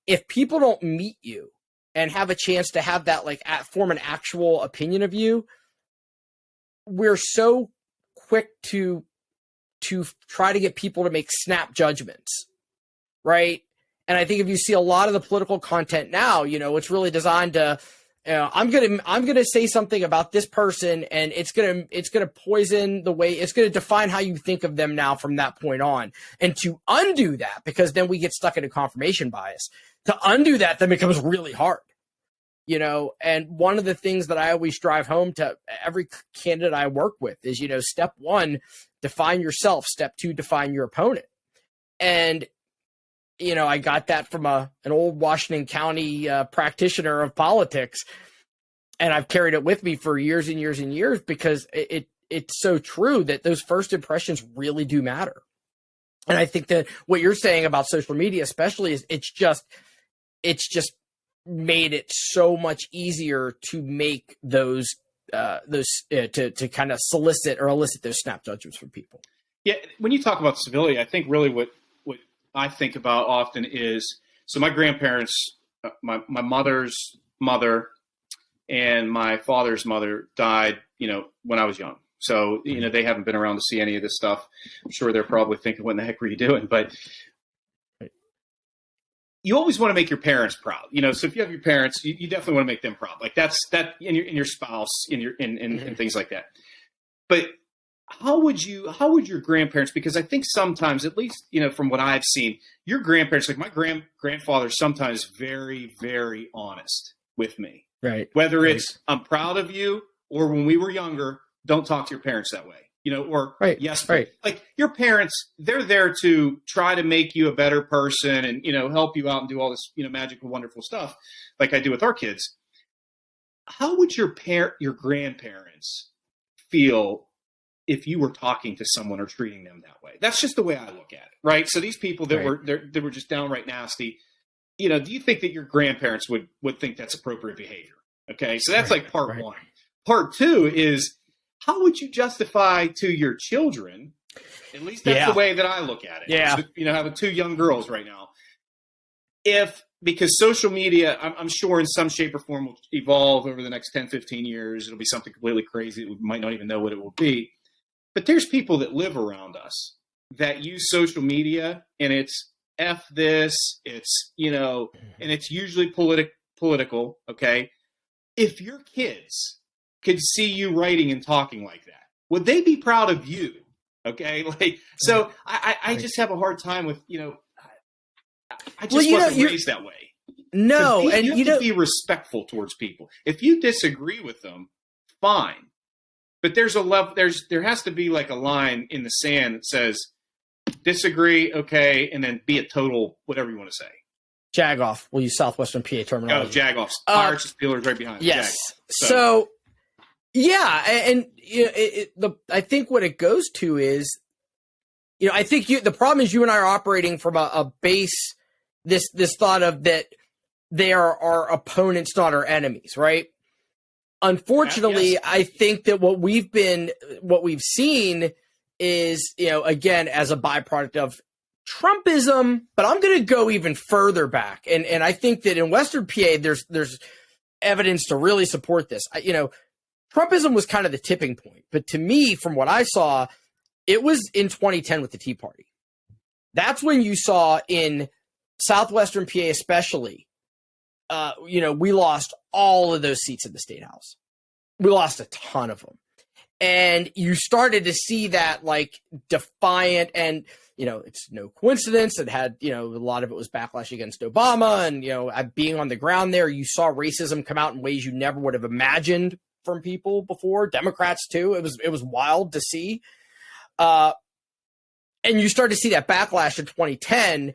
if people don't meet you and have a chance to have that, form an actual opinion of you, we're so quick to try to get people to make snap judgments, right? And I think if you see a lot of the political content now, it's really designed to, I'm gonna say something about this person, and it's gonna poison the way, it's gonna define how you think of them now from that point on. And to undo that, because then we get stuck in a confirmation bias. To undo that then becomes really hard, and one of the things that I always drive home to every candidate I work with is, step one, define yourself. Step two, define your opponent. And, I got that from an old Washington County practitioner of politics, and I've carried it with me for years and years and years, because it's so true that those first impressions really do matter. And I think that what you're saying about social media especially is it's just made it so much easier to make those to kind of solicit or elicit those snap judgments from people. Yeah, when you talk about civility, I think really what I think about often is, so my grandparents, my mother's mother and my father's mother died, when I was young. So, they haven't been around to see any of this stuff. I'm sure they're probably thinking, what in the heck were you doing? But you always want to make your parents proud, so if you have your parents, you definitely want to make them proud. Like that's in your spouse, and things like that. But how would your grandparents, because I think sometimes, at least, from what I've seen, your grandparents, like my grandfather, sometimes very, very honest with me. Right. Whether it's, I'm proud of you, or when we were younger, don't talk to your parents that way. Or right, yes, right. Like your parents, they're there to try to make you a better person and, help you out and do all this, magical, wonderful stuff like I do with our kids. How would your grandparents feel if you were talking to someone or treating them that way? That's just the way I look at it, right? So these people that were just downright nasty, do you think that your grandparents would think that's appropriate behavior? Okay, so that's like part one. Part two is, how would you justify to your children, at least that's the way that I look at it. Yeah. So, having two young girls right now, because social media, I'm sure in some shape or form will evolve over the next 10, 15 years. It'll be something completely crazy. We might not even know what it will be. But there's people that live around us that use social media, and it's F this, it's, and it's usually political, okay? If your kids could see you writing and talking like that, would they be proud of you? Okay. So I just have a hard time with, I just wasn't raised that way. No. And you have to be respectful towards people. If you disagree with them, fine. But there's a level, there has to be like a line in the sand that says disagree. Okay. And then be a total, whatever you want to say. Jag-off. We'll use Southwestern PA terminology. Oh, jag-offs. Pirates, Steelers right behind. Yes. So yeah, and I think what it goes to is, I think the problem is you and I are operating from a base, this thought of that they are our opponents, not our enemies, right? unfortunately, Yes. I think that what we've seen is, again, as a byproduct of Trumpism, but I'm going to go even further back. And I think that in Western PA, there's evidence to really support this. Trumpism was kind of the tipping point. But to me, from what I saw, it was in 2010 with the Tea Party. That's when you saw in Southwestern PA especially, we lost all of those seats in the state house. We lost a ton of them. And you started to see that like defiant, and, it's no coincidence. It had, a lot of it was backlash against Obama, and, being on the ground there, you saw racism come out in ways you never would have imagined from people before. Democrats too. It was wild to see. And you start to see that backlash in 2010,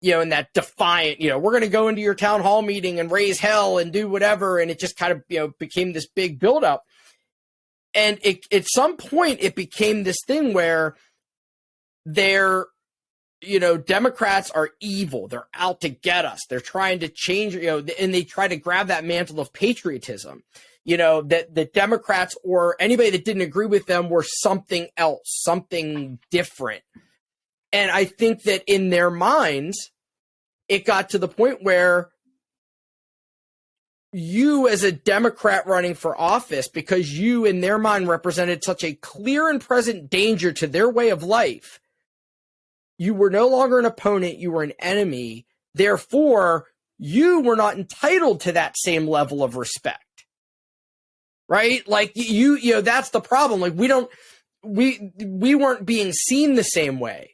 and that defiant, we're going to go into your town hall meeting and raise hell and do whatever. And it just kind of, became this big buildup. And at some point, it became this thing where Democrats are evil. They're out to get us. They're trying to change, and they try to grab that mantle of patriotism, that the Democrats or anybody that didn't agree with them were something else, something different. And I think that in their minds, it got to the point where you as a Democrat running for office, because you in their mind represented such a clear and present danger to their way of life, you were no longer an opponent, you were an enemy. Therefore, you were not entitled to that same level of respect. Right? Like that's the problem. Like we weren't being seen the same way.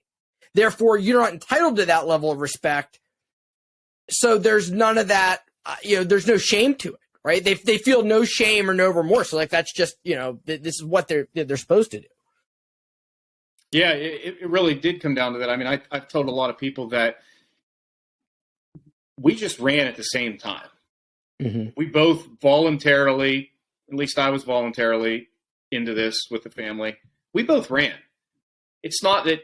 Therefore, you're not entitled to that level of respect. So there's none of that, there's no shame to it, right? They feel no shame or no remorse. So like, that's just, this is what they're supposed to do. Yeah, it really did come down to that. I mean, I've told a lot of people that we just ran at the same time. Mm-hmm. We both voluntarily, at least I was voluntarily into this with the family. We both ran. It's not that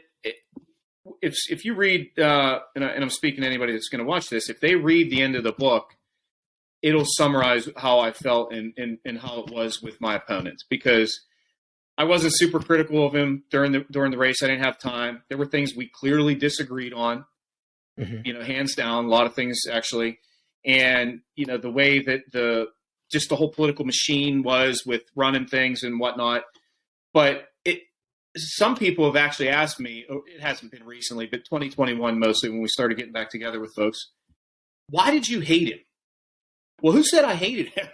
if you read, and I'm speaking to anybody that's going to watch this, if they read the end of the book, it'll summarize how I felt and how it was with my opponents, because I wasn't super critical of him during the race. I didn't have time. There were things we clearly disagreed on, mm-hmm. Hands down, a lot of things actually. And, the way that the whole political machine was with running things and whatnot. But some people have actually asked me, it hasn't been recently, but 2021 mostly, when we started getting back together with folks, why did you hate him? Well, who said I hated him?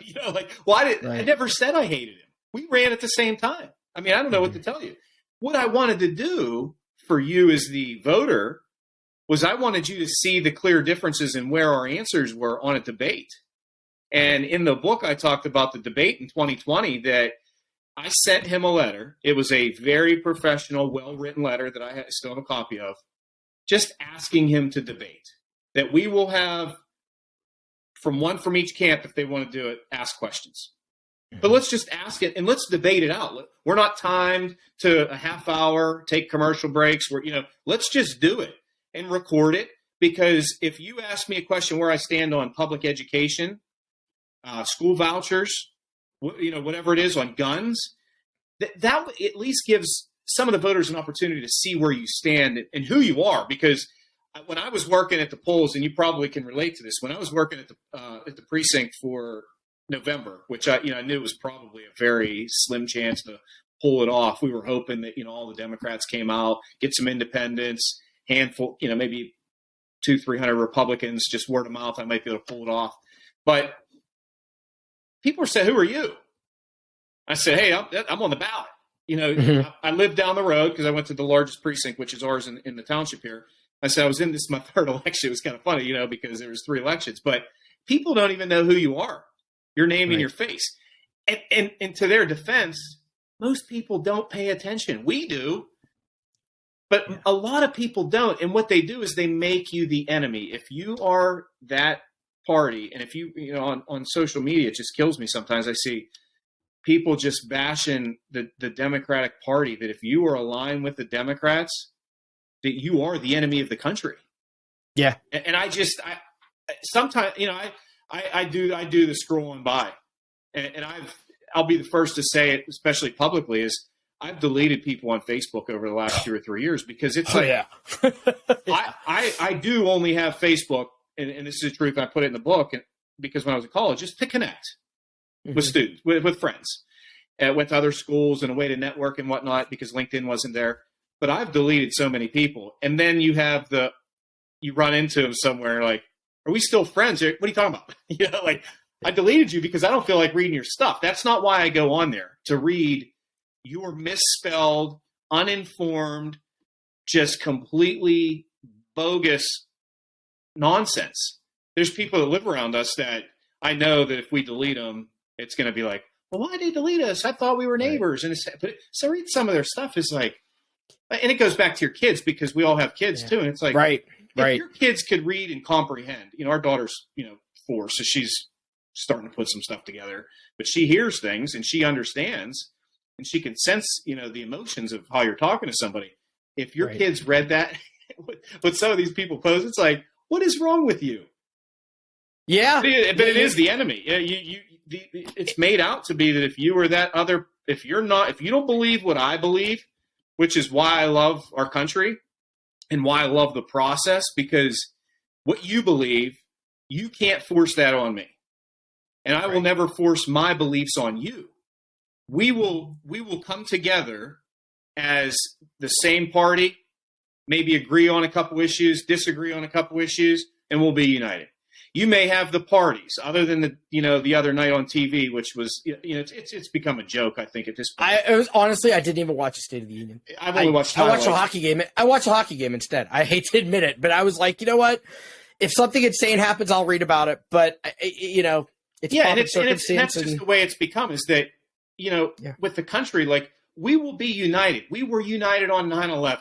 I never said I hated him. We ran at the same time. I mean, I don't know what to tell you. What I wanted to do for you as the voter was I wanted you to see the clear differences in where our answers were on a debate. And in the book, I talked about the debate in 2020 that I sent him a letter. It was a very professional, well-written letter that I still have a copy of, just asking him to debate. That we will have one from each camp, if they want to do it, ask questions. But let's just ask it and let's debate it out. We're not timed to a half hour, take commercial breaks. Let's just do it and record it. Because if you ask me a question where I stand on public education, school vouchers, whatever it is, on guns, that at least gives some of the voters an opportunity to see where you stand and who you are. Because when I was working at the polls, and you probably can relate to this, when I was working at the precinct for November, which I knew it was probably a very slim chance to pull it off. We were hoping that, all the Democrats came out, get some independents, handful, maybe 200-300 Republicans, just word of mouth, I might be able to pull it off. But people said, "Who are you?" I said, "Hey, I'm on the ballot." Mm-hmm. I lived down the road because I went to the largest precinct, which is ours in the township here. I said, I was in this my third election. It was kind of funny, because there was 3 elections. But people don't even know who you are, your name and your face. And to their defense, most people don't pay attention. We do. But a lot of people don't. And what they do is they make you the enemy. If you are that party, and if you on social media, it just kills me sometimes. I see people just bashing the Democratic Party, that if you are aligned with the Democrats, that you are the enemy of the country. Yeah. And I sometimes, I do the scrolling by, and I'll be the first to say it, especially publicly, is I've deleted people on Facebook over the last 2 or 3 years because it's I do only have Facebook, and this is the truth. I put it in the book, because when I was in college, just to connect with students, with friends, with other schools, and a way to network and whatnot, because LinkedIn wasn't there. But I've deleted so many people, and then you run into them somewhere, like, are we still friends? What are you talking about? Like, I deleted you because I don't feel like reading your stuff. That's not why I go on there, to read your misspelled, uninformed, just completely bogus nonsense. There's people that live around us that I know that if we delete them, it's going to be like, well, why did they delete us? I thought we were neighbors. Right. So read some of their stuff is like, and it goes back to your kids, because we all have kids too. And it's like, right. Your kids could read and comprehend. Our daughter's, 4, so she's starting to put some stuff together, but she hears things and she understands, and she can sense, the emotions of how you're talking to somebody. If your kids read that, what some of these people post, it's like, what is wrong with you? Yeah. But it is the enemy. It's made out to be that if you are that other, if you don't believe what I believe, which is why I love our country and why I love the process, because what you believe, you can't force that on me. And I will never force my beliefs on you. We will come together as the same party, maybe agree on a couple issues, disagree on a couple issues, and we'll be united. You may have the parties, other than the other night on TV, which was it's become a joke, I think, at this point. I didn't even watch the State of the Union. I've only watched. I watched a hockey game. I watched a hockey game instead. I hate to admit it, but I was like, you know what? If something insane happens, I'll read about it. But it's that's just the way it's become. Is that with the country, like, we will be united. We were united on 9/11.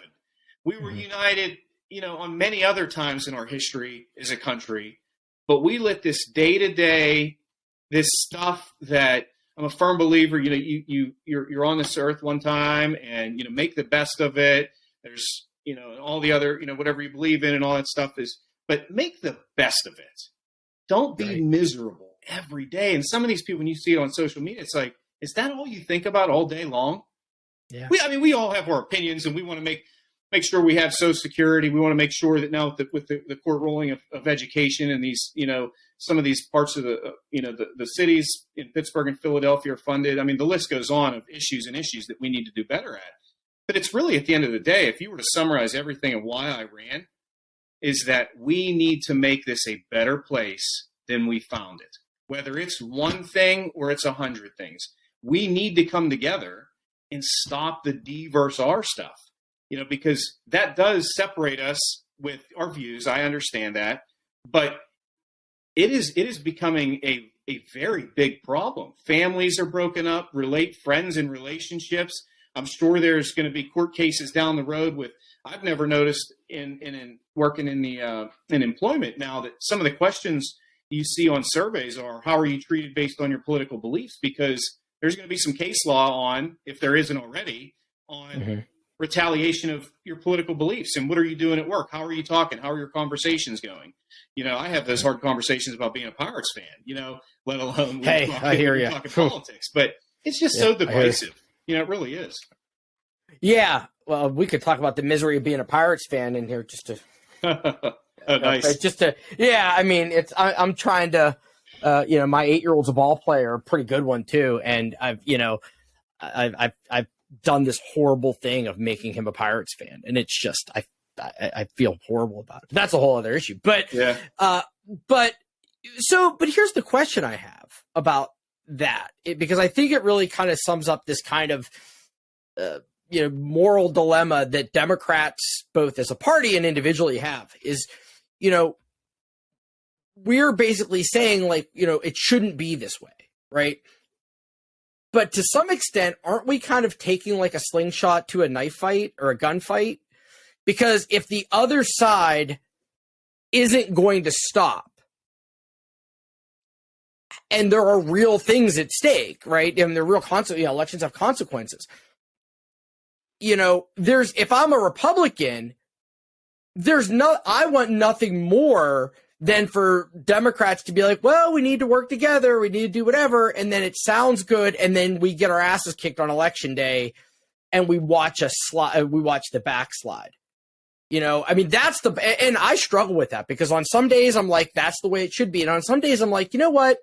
We were united, on many other times in our history as a country. But we let this day-to-day, this stuff that I'm a firm believer, you're on this earth one time, and, make the best of it. There's, all the other, whatever you believe in and all that stuff is, but make the best of it. Don't be miserable every day. And some of these people, when you see it on social media, it's like, is that all you think about all day long? Yeah. We all have our opinions, and we want to make sure we have Social Security. We want to make sure that now with the court ruling of education, and these, some of these parts of the cities in Pittsburgh and Philadelphia are funded. I mean, the list goes on of issues that we need to do better at. But it's really, at the end of the day, if you were to summarize everything and why I ran, is that we need to make this a better place than we found it. Whether it's one thing or it's 100 things, we need to come together and stop the D versus R stuff. Because that does separate us with our views. I understand that, but it is becoming a very big problem. Families are broken up, friends and relationships. I'm sure there's going to be court cases down the road with. I've never noticed in working in the in employment now that some of the questions you see on surveys are, how are you treated based on your political beliefs? Because there's going to be some case law on, if there isn't already, on retaliation of your political beliefs. And what are you doing at work? How are you talking? How are your conversations going? I have those hard conversations about being a Pirates fan, let alone I hear you. Talking politics. But it's just so divisive. It really is. Yeah. Well, we could talk about the misery of being a Pirates fan in here just to. Oh, nice. I mean, I'm trying to, my 8-year-old's a ball player, a pretty good one too. And I've done this horrible thing of making him a Pirates fan. And it's just, I feel horrible about it. That's a whole other issue. But, but here's the question I have about that, because I think it really kind of sums up this kind of, moral dilemma that Democrats, both as a party and individually, have is, we're basically saying, like, it shouldn't be this way, right? But to some extent, aren't we kind of taking like a slingshot to a knife fight or a gunfight? Because if the other side isn't going to stop, and there are real things at stake, right? And there are real elections have consequences. If I'm a Republican, I want nothing more than for Democrats to be like, well, we need to work together, we need to do whatever, and then it sounds good, and then we get our asses kicked on election day, and we watch the backslide. I mean, and I struggle with that, because on some days I'm like, that's the way it should be, and on some days I'm like, you know what,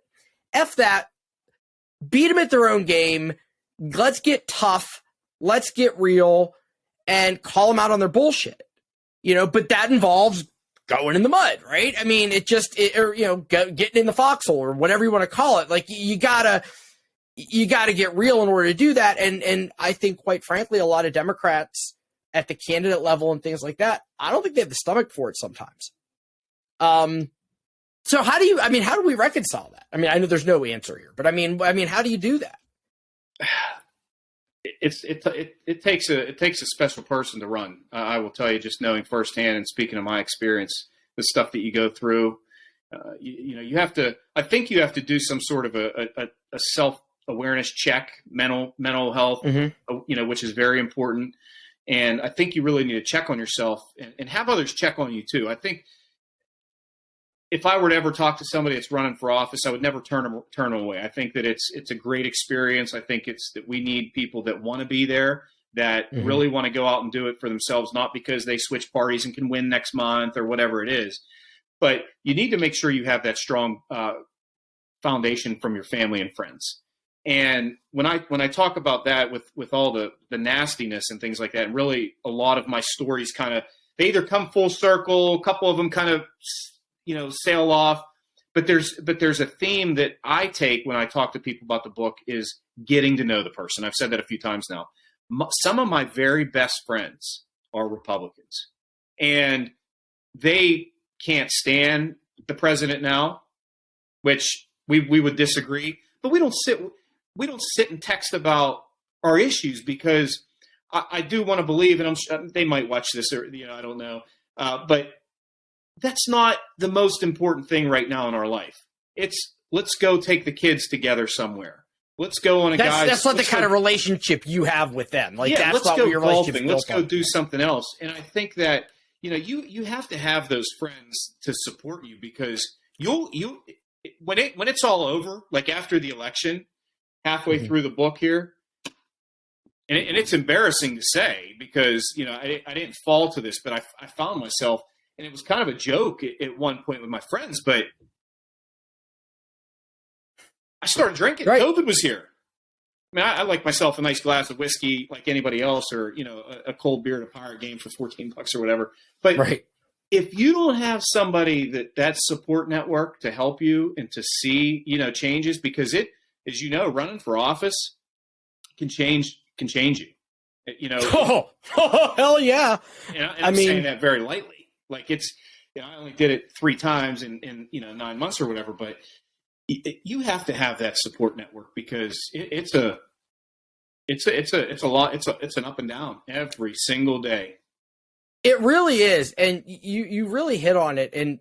F that, beat them at their own game, let's get tough, let's get real, and call them out on their bullshit. But that involves going in the mud, right? I mean, getting in the foxhole or whatever you want to call it. Like, you gotta get real in order to do that. And I think, quite frankly, a lot of Democrats at the candidate level and things like that, I don't think they have the stomach for it sometimes. So how do we reconcile that? I mean, I know there's no answer here, but I mean, how do you do that? It takes a special person to run. I will tell you, just knowing firsthand and speaking of my experience, the stuff that you go through, you have to. I think you have to do some sort of a self-awareness check, mental health, which is very important. And I think you really need to check on yourself and have others check on you too. I think if I were to ever talk to somebody that's running for office, I would never turn them away. I think that it's a great experience. I think it's that we need people that want to be there, that really want to go out and do it for themselves, not because they switch parties and can win next month or whatever it is. But you need to make sure you have that strong foundation from your family and friends. And when I talk about that with all the nastiness and things like that, and really a lot of my stories they either come full circle, a couple of them kind of sail off, but there's a theme that I take when I talk to people about the book is getting to know the person. I've said that a few times now. Some of my very best friends are Republicans, and they can't stand the president now, which we would disagree, but we don't sit and text about our issues, because I do want to believe, and they might watch this, or I don't know, but that's not the most important thing right now in our life. It's let's go take the kids together somewhere. Let's go on That's not the kind of relationship you have with them. Like, that's let's not go what your relationship golfing. Let's go do something else. And I think that you have to have those friends to support you, because when it's all over, like after the election, halfway through the book here, and it's embarrassing to say, because I didn't fall to this, but I found myself. And it was kind of a joke at one point with my friends, but I started drinking. Right. COVID was here. I mean, I like myself a nice glass of whiskey like anybody else, or, a cold beer at a Pirate game for $14 or whatever. But if you don't have somebody that support network to help you and to see, changes, because it, as running for office can change you. Oh, hell yeah. And I'm saying that very lightly. Like, it's, I only did it 3 times in 9 months or whatever, but you have to have that support network, because it's a lot. It's an up and down every single day. It really is. And you really hit on it. And,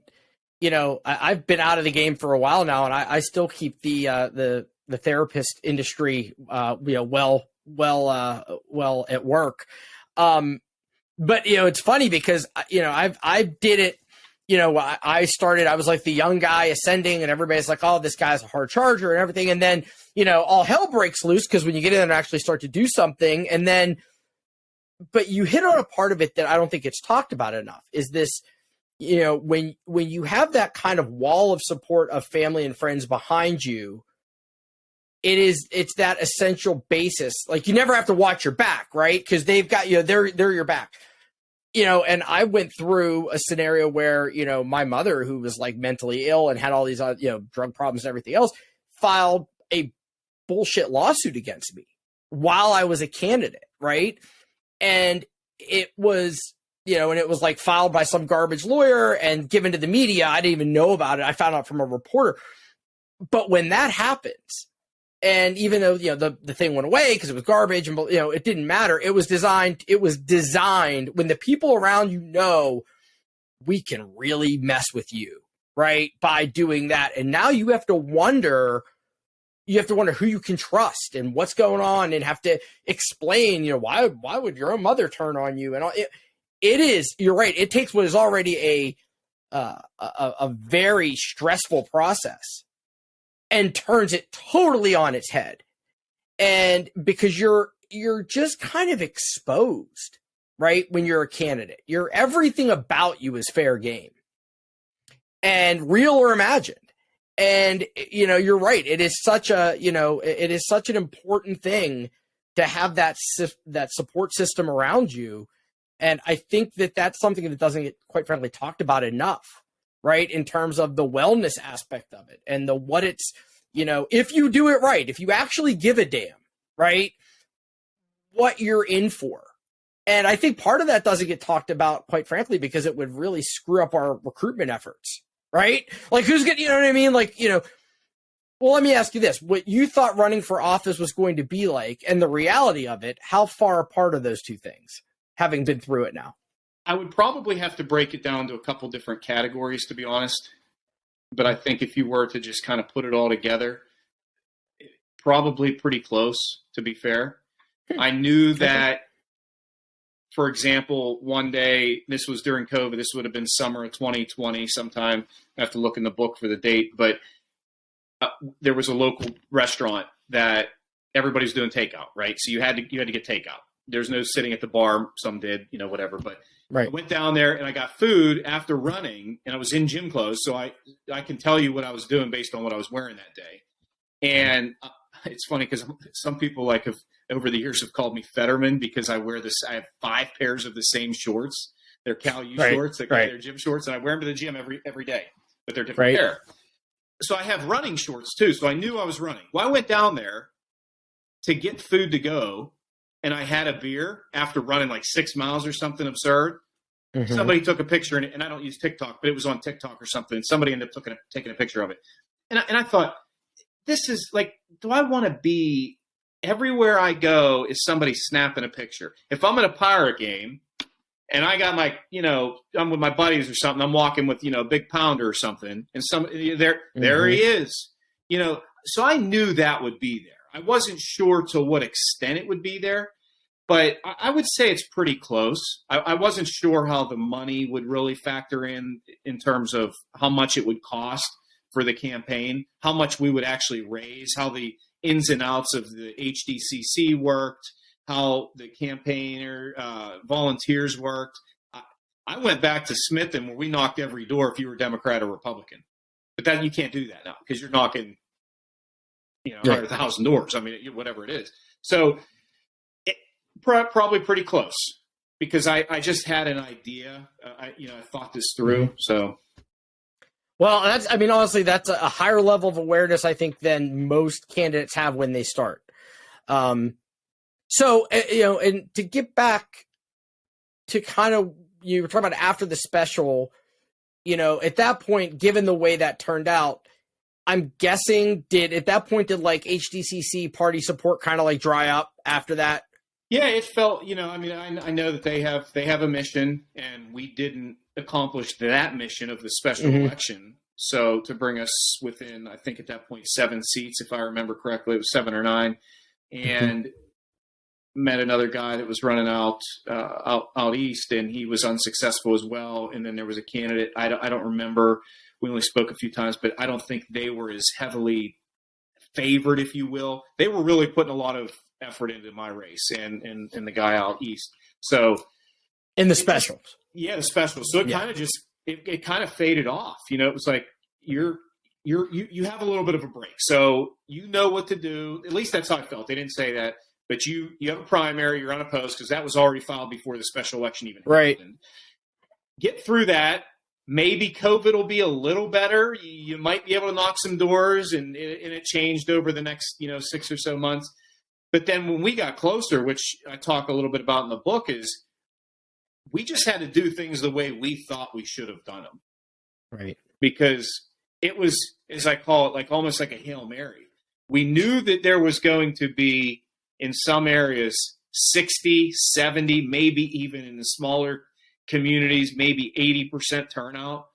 I've been out of the game for a while now, and I still keep the therapist industry, well at work. But, it's funny because, I did it, I was like the young guy ascending, and everybody's like, oh, this guy's a hard charger and everything. And then, all hell breaks loose, because when you get in and actually start to do something, and then, but you hit on a part of it that I don't think it's talked about enough, is this, when you have that kind of wall of support of family and friends behind you, it's that essential basis. Like, you never have to watch your back, right? Because they've got they're your back. And I went through a scenario where, my mother, who was like mentally ill and had all these, drug problems and everything else, filed a bullshit lawsuit against me while I was a candidate, right? And it was, and it was like filed by some garbage lawyer and given to the media. I didn't even know about it. I found out from a reporter. But when that happens, and even though, the thing went away because it was garbage, and, it didn't matter. It was designed when the people around we can really mess with you, right? By doing that. And now you have to wonder who you can trust and what's going on, and have to explain, why would your own mother turn on you? And all, you're right. It takes what is already a very stressful process and turns it totally on its head. And because you're just kind of exposed, right? When you're a candidate, everything about you is fair game and real or imagined. And, you're right. It is such an important thing to have that support system around you. And I think that that's something that doesn't get, quite frankly, talked about enough, right? In terms of the wellness aspect of it and what it's, if you do it right, if you actually give a damn, right, what you're in for. And I think part of that doesn't get talked about, quite frankly, because it would really screw up our recruitment efforts, right? Like who's getting, you know what I mean? Like, well, let me ask you this. What you thought running for office was going to be like and the reality of it, how far apart are those two things, having been through it now? I would probably have to break it down to a couple different categories, to be honest. But I think if you were to just kind of put it all together, probably pretty close, to be fair. I knew that, for example, one day, this was during COVID, this would have been summer of 2020 sometime. I have to look in the book for the date, but there was a local restaurant that everybody's doing takeout, right? So you had to get takeout. There's no sitting at the bar. Some did, whatever. But right. I went down there and I got food after running, and I was in gym clothes. So I can tell you what I was doing based on what I was wearing that day. And it's funny because some people have over the years have called me Fetterman because I wear this. I have 5 pairs of the same shorts. They're Cal U shorts. They're gym shorts, and I wear them to the gym every day, but they're different pair. So I have running shorts too. So I knew I was running. Well, I went down there to get food to go. And I had a beer after running like 6 miles or something absurd. Mm-hmm. Somebody took a picture, and I don't use TikTok, but it was on TikTok or something. And somebody ended up taking a picture of it. And I thought, this is like, do I want to be everywhere I go is somebody snapping a picture? If I'm at a Pirate game and I got my, I'm with my buddies or something, I'm walking with, a big pounder or something, and there he is, so I knew that would be there. I wasn't sure to what extent it would be there, but I would say it's pretty close. I wasn't sure how the money would really factor in terms of how much it would cost for the campaign, how much we would actually raise, how the ins and outs of the HDCC worked, how the campaigner volunteers worked. I went back to Smithton where we knocked every door if you were Democrat or Republican. But then you can't do that now because you're knocking 100,000 doors. I mean, whatever it is. So probably pretty close because I just had an idea. I thought this through. So, well, honestly, that's a higher level of awareness, I think, than most candidates have when they start. And to get back to kind of, you were talking about after the special, at that point, given the way that turned out, I'm guessing did like HDCC party support kind of like dry up after that? Yeah, it felt, I know that they have a mission, and we didn't accomplish that mission of the special election. So to bring us within, I think at that point, 7 seats, if I remember correctly, it was 7 or 9, and met another guy that was running out east, and he was unsuccessful as well. And then there was a candidate, I don't remember. We only spoke a few times, but I don't think they were as heavily favored, if you will. They were really putting a lot of effort into my race and the guy out east. So in the specials. The specials. So it kind of just it kind of faded off. It was like you have a little bit of a break. So you know what to do. At least that's how I felt. They didn't say that, but you have a primary, you're unopposed because that was already filed before the special election even happened. Get through that. Maybe COVID will be a little better. You might be able to knock some doors, and it changed over the next 6 or so months. But then when we got closer, which I talk a little bit about in the book, is we just had to do things the way we thought we should have done them. Right. Because it was, as I call it, like almost like a Hail Mary. We knew that there was going to be, in some areas, 60, 70, maybe even in the smaller communities, maybe 80% turnout.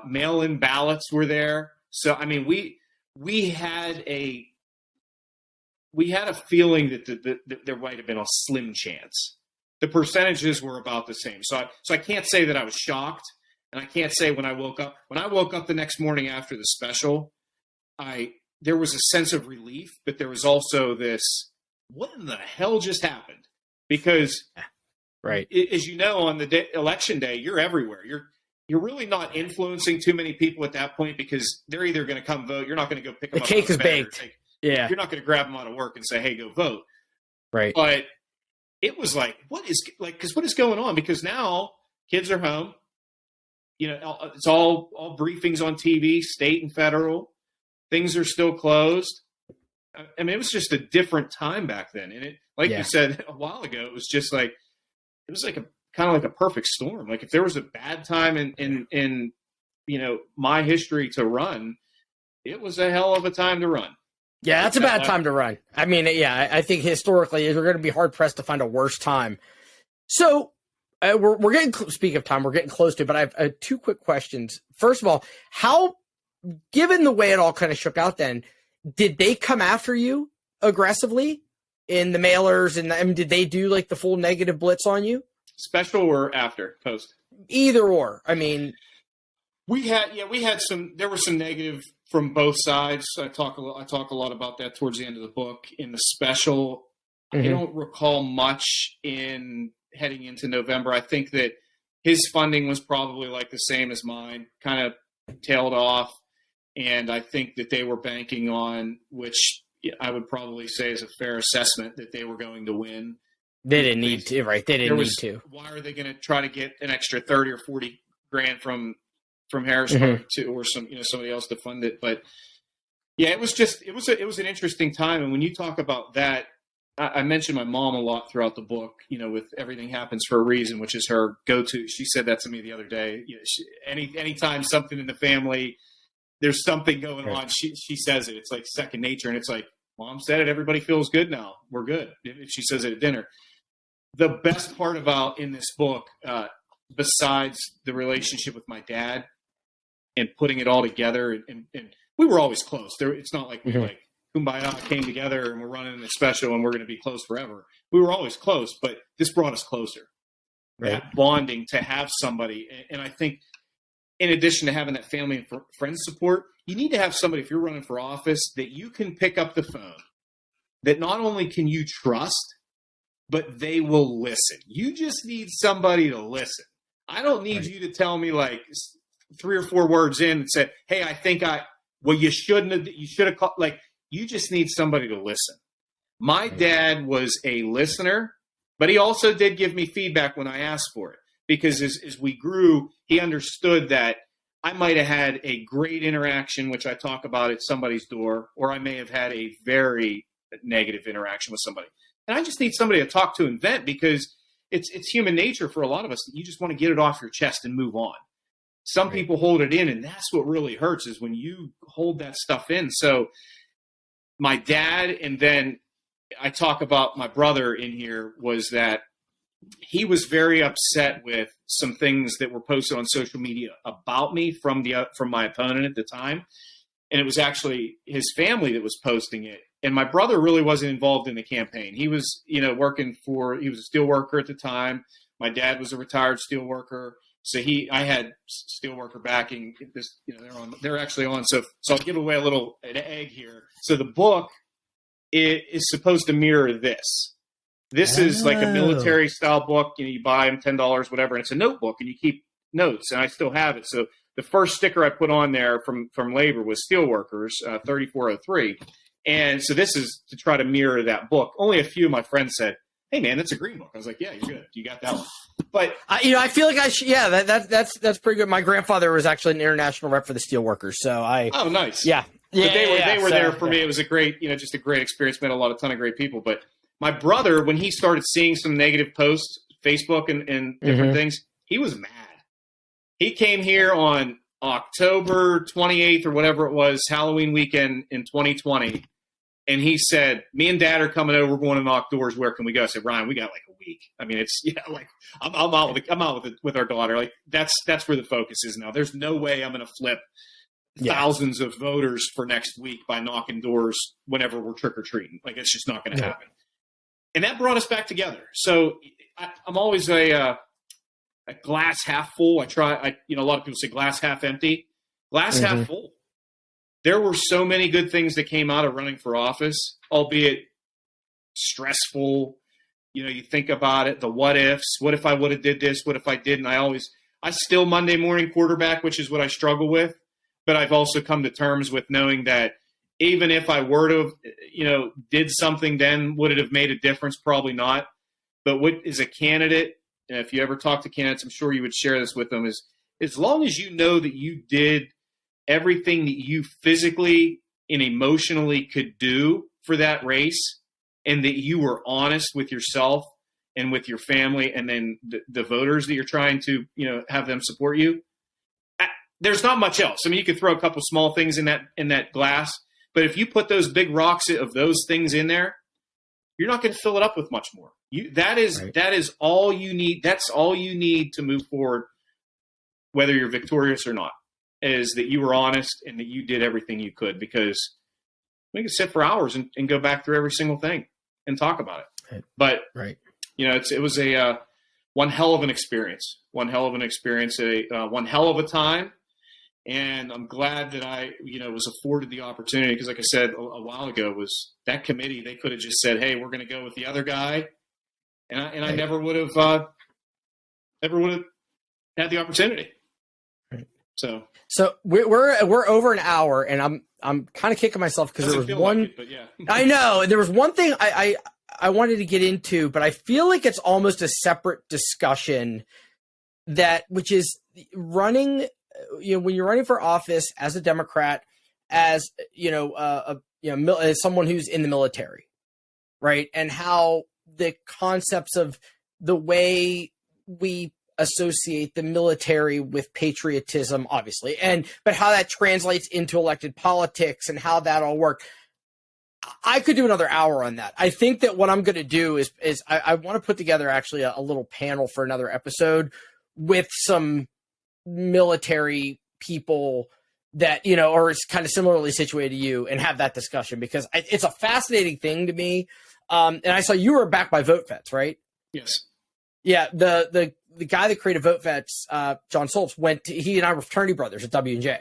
Mail-in ballots were there. So, I mean, we had a feeling that there might have been a slim chance. The percentages were about the same. So I can't say that I was shocked, And I can't say when I woke up the next morning after the special, there was a sense of relief, but there was also this, what in the hell just happened? Because, right, as you know, on the election day, you're everywhere. You're really not influencing too many people at that point because they're either going to come vote. You're not going to go pick them up. The cake is baked. Yeah. You're not going to grab them out of work and say, hey, go vote. Right. But it was like, what is going on? Because now kids are home. It's all briefings on TV, state and federal. Things are still closed. I mean, it was just a different time back then. And you said a while ago, it was just like, it was like kind of like a perfect storm. Like if there was a bad time in my history to run, it was a hell of a time to run. Yeah, that's a bad time to run. I mean, yeah, I think historically you're going to be hard pressed to find a worse time. So we're getting, speak of time, we're getting close to it, but I have two quick questions. First of all, given the way it all kind of shook out then, did they come after you aggressively in the mailers? And did they do like the full negative blitz on you? Special or after post? Either or. I mean, there was some negative from both sides. I talk a lot about that towards the end of the book. In the special, I don't recall much in heading into November. I think that his funding was probably like the same as mine, kind of tailed off. And I think that they were banking on, which I would probably say is a fair assessment, that they were going to win. They didn't need to, right? They didn't need to. Why are they going to try to get an extra 30 or 40 grand from Harrisburg or somebody else to fund it? But yeah, it was an interesting time. And when you talk about that, I mentioned my mom a lot throughout the book, with everything happens for a reason, which is her go-to. She said that to me the other day. Anytime something in the family, there's something going on, she says it. It's like second nature. And it's like, Mom said it, everybody feels good now. We're good. If she says it at dinner. The best part about in this book, besides the relationship with my dad and putting it all together, and we were always close. It's not like we like kumbaya came together and we're running the special and we're going to be close forever. We were always close, but this brought us closer. Right. That bonding to have somebody. And I think in addition to having that family and friends support, you need to have somebody, if you're running for office, that you can pick up the phone, that not only can you trust, but they will listen. You just need somebody to listen. I don't need you to tell me like 3 or 4 words in and say, hey, I think you should have called. Like, you just need somebody to listen. My dad was a listener, but he also did give me feedback when I asked for it, because as we grew, he understood that I might have had a great interaction, which I talk about at somebody's door, or I may have had a very negative interaction with somebody. And I just need somebody to talk to and vent, because it's human nature for a lot of us. You just want to get it off your chest and move on. Some people hold it in, and that's what really hurts, is when you hold that stuff in. So my dad, and then I talk about my brother in here, was that he was very upset with some things that were posted on social media about me from my opponent at the time. And it was actually his family that was posting it. And my brother really wasn't involved in the campaign. He was, he was a steel worker at the time. My dad was a retired steel worker. So I had steel worker backing. They're actually on. So I'll give away an egg here. So the book is supposed to mirror this. This is like a military style book. You buy them $10, whatever. And it's a notebook, and you keep notes. And I still have it. So the first sticker I put on there from labor was Steelworkers 3403. And so this is to try to mirror that book. Only a few of my friends said, hey, man, that's a green book. I was like, yeah, you're good. You got that one. But I feel like that's pretty good. My grandfather was actually an international rep for the Steelworkers. So oh, nice. Yeah. But they were there for me. It was a great, just a great experience. Met a ton of great people. But my brother, when he started seeing some negative posts, Facebook and different things, he was mad. He came here on October 28th or whatever it was, Halloween weekend in 2020. And he said, me and Dad are coming over. We're going to knock doors. Where can we go? I said, Ryan, we got like a week. I mean, it's, like I'm out with our daughter. Like that's where the focus is now. There's no way I'm going to flip thousands of voters for next week by knocking doors whenever we're trick-or-treating. Like, it's just not going to happen. And that brought us back together. So I'm always a glass half full. A lot of people say glass half empty, glass half full. There were so many good things that came out of running for office, albeit stressful. You think about it, the what ifs. What if I would have did this? What if I didn't? I still Monday morning quarterback, which is what I struggle with. But I've also come to terms with knowing that even if I were to, did something then, would it have made a difference? Probably not. But what is a candidate, and if you ever talk to candidates, I'm sure you would share this with them, is as long as you know that you did everything that you physically and emotionally could do for that race, and that you were honest with yourself and with your family, and then the voters that you're trying to, have them support you, there's not much else. I mean, you could throw a couple small things in that glass, but if you put those big rocks of those things in there, you're not going to fill it up with much more. That is all you need. That's all you need to move forward, whether you're victorious or not, is that you were honest and that you did everything you could, because we could sit for hours and go back through every single thing and talk about it. Right. But, it was one hell of an experience, one hell of a time. And I'm glad that I, was afforded the opportunity, because like I said a while ago, was that committee, they could have just said, hey, we're going to go with the other guy. And I never would have had the opportunity. Right. So we're over an hour, and I'm kind of kicking myself because there was one, like it, but yeah. I know there was one thing I wanted to get into, but I feel like it's almost a separate discussion, which is running, when you're running for office as a Democrat, as as someone who's in the military, right? And how the concepts of the way we associate the military with patriotism, obviously, but how that translates into elected politics and how that all works. I could do another hour on that. I think that what I'm going to do is I want to put together actually a little panel for another episode with some military people that, or is kind of similarly situated to you, and have that discussion, because it's a fascinating thing to me. And I saw you were backed by VoteVets, right? Yes. Yeah. The guy that created VoteVets, John Soltz, he and I were fraternity brothers at W&J.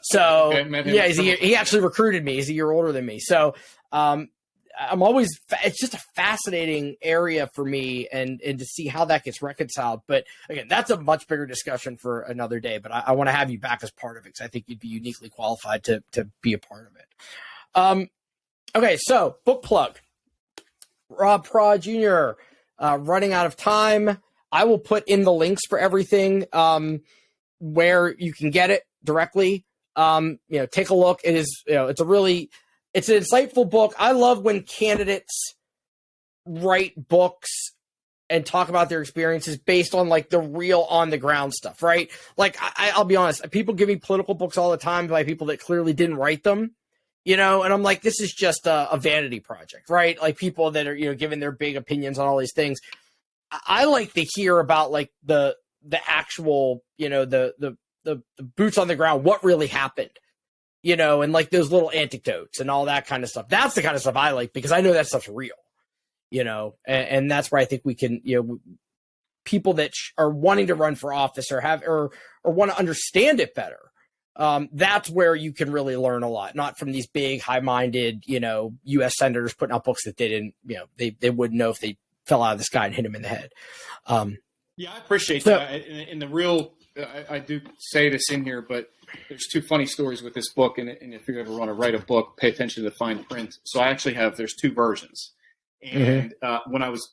So he actually recruited me. He's a year older than me. So it's just a fascinating area for me, and to see how that gets reconciled. But again, that's a much bigger discussion for another day, but I want to have you back as part of it, because I think you'd be uniquely qualified to be a part of it. Okay. So book plug, Rob Prah Jr., running out of time. I will put in the links for everything, where you can get it directly. Take a look. It is, it's an insightful book. I love when candidates write books and talk about their experiences based on like the real on the ground stuff, right? Like I'll be honest, people give me political books all the time by people that clearly didn't write them, and I'm like, this is just a vanity project, right? Like people that are, giving their big opinions on all these things. I like to hear about like the actual, the boots on the ground, what really happened, and like those little anecdotes and all that kind of stuff. That's the kind of stuff I like, because I know that stuff's real, and that's where I think we can, people that are wanting to run for office or want to understand it better. That's where you can really learn a lot, not from these big, high-minded, U.S. senators putting out books that they didn't, they wouldn't know if they fell out of the sky and hit him in the head. Yeah, I appreciate that. In the real, I do say this in here, but there's two funny stories with this book. And if you ever want to write a book, pay attention to the fine print. So I actually there's two versions. And when I was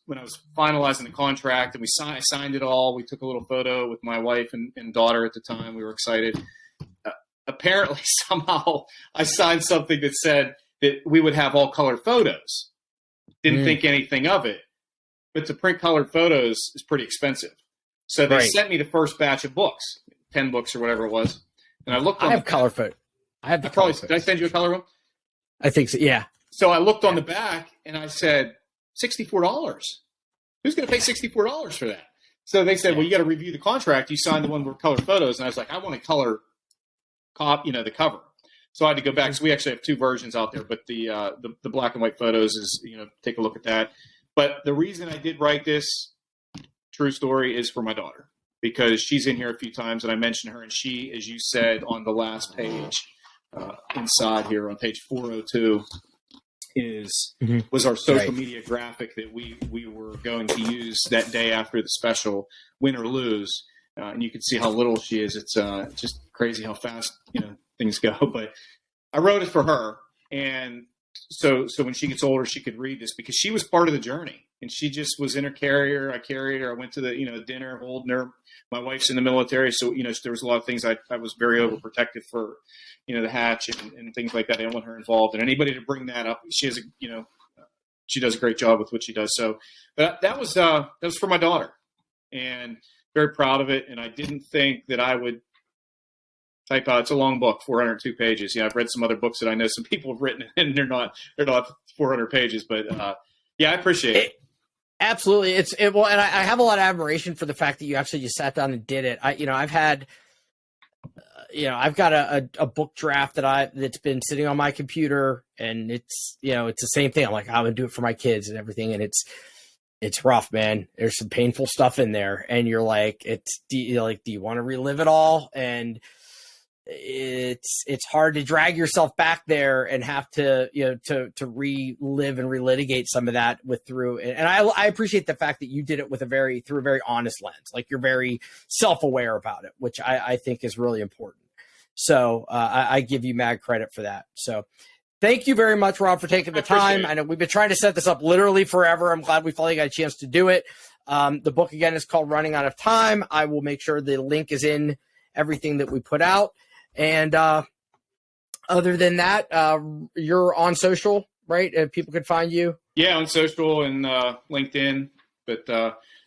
finalizing the contract, and I signed it all, we took a little photo with my wife and daughter at the time. We were excited. Apparently, somehow I signed something that said that we would have all colored photos. Didn't think anything of it. But to print colored photos is pretty expensive. So they sent me the first batch of books, 10 books or whatever it was. And I looked on color photo. Did I send you a color one? I think so, yeah. So I looked on the back and I said, $64. Who's going to pay $64 for that? So they said, well, you got to review the contract. You signed the one with colored photos. And I was like, I want to color the cover. So I had to go back. So we actually have two versions out there, but the black and white photos is, take a look at that. But the reason I did write this, true story, is for my daughter, because she's in here a few times, and I mentioned her, and she, as you said on the last page, inside here on page 402, was our social media graphic that we were going to use that day after the special, win or lose. And you can see how little she is. It's just crazy how fast things go. But I wrote it for her, and so when she gets older, she could read this, because she was part of the journey, and she just was in her carrier. I carried her. I went to the dinner, holding her. My wife's in the military, so there was a lot of things I was very overprotective for, the hatch and things like that. I didn't want her involved, and anybody to bring that up. She has she does a great job with what she does. So that was for my daughter, and very proud of it. And I didn't think that I would type out. It's a long book, 402 pages. I've read some other books that I know some people have written, and they're not 400 pages. But I appreciate it. Absolutely. And I have a lot of admiration for the fact that you actually just sat down and did it. I've had, I've got a book draft that's been sitting on my computer, and it's the same thing. I'm like, I'm going to do it for my kids and everything. And it's rough, man. There's some painful stuff in there, and you're like, do you want to relive it all? And it's hard to drag yourself back there and have to to relive and relitigate some of that and I appreciate the fact that you did it through a very honest lens. Like, you're very self-aware about it, which I think is really important. So I give you mad credit for that. So thank you very much, Rob, for taking the time. I know we've been trying to set this up literally forever. I'm glad we finally got a chance to do it. The book, again, is called Running Out of Time. I will make sure the link is in everything that we put out. And other than that, you're on social, right? People can find you. Yeah, on social and LinkedIn. But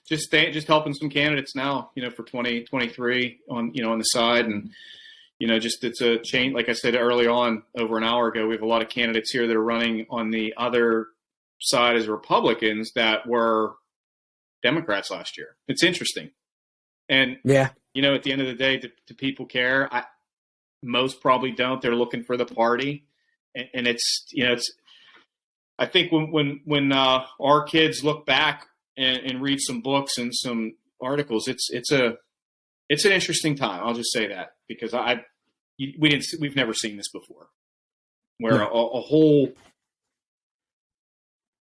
just helping some candidates now, for 2023 on on the side, and it's a change. Like I said early on, over an hour ago, we have a lot of candidates here that are running on the other side as Republicans that were Democrats last year. It's interesting, and at the end of the day, do people care? Most probably don't. They're looking for the party, and it's I think when our kids look back and read some books and some articles, it's an interesting time. I'll just say that, because we've never seen this before, where a whole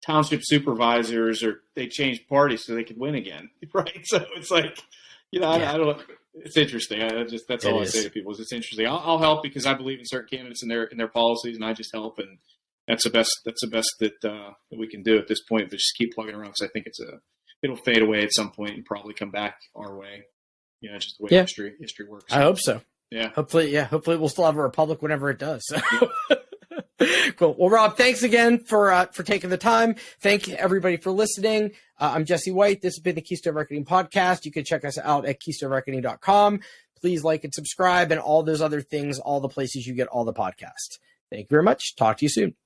township supervisors they changed parties so they could win again, right? So it's like, I don't. It's interesting. That's all I say to people is it's interesting. I'll help, because I believe in certain candidates and their policies, and I just help, and that's the best that we can do at this point. But just keep plugging around, because I think it'll fade away at some point and probably come back our way. Just the way history works. I hope so. Yeah. Hopefully we'll still have a republic whenever it does. So. Cool. Well, Rob, thanks again for taking the time. Thank you, everybody, for listening. I'm Jesse White. This has been the Keystone Reckoning Podcast. You can check us out at KeystoneReckoning.com. Please like and subscribe, and all those other things, all the places you get all the podcasts. Thank you very much. Talk to you soon.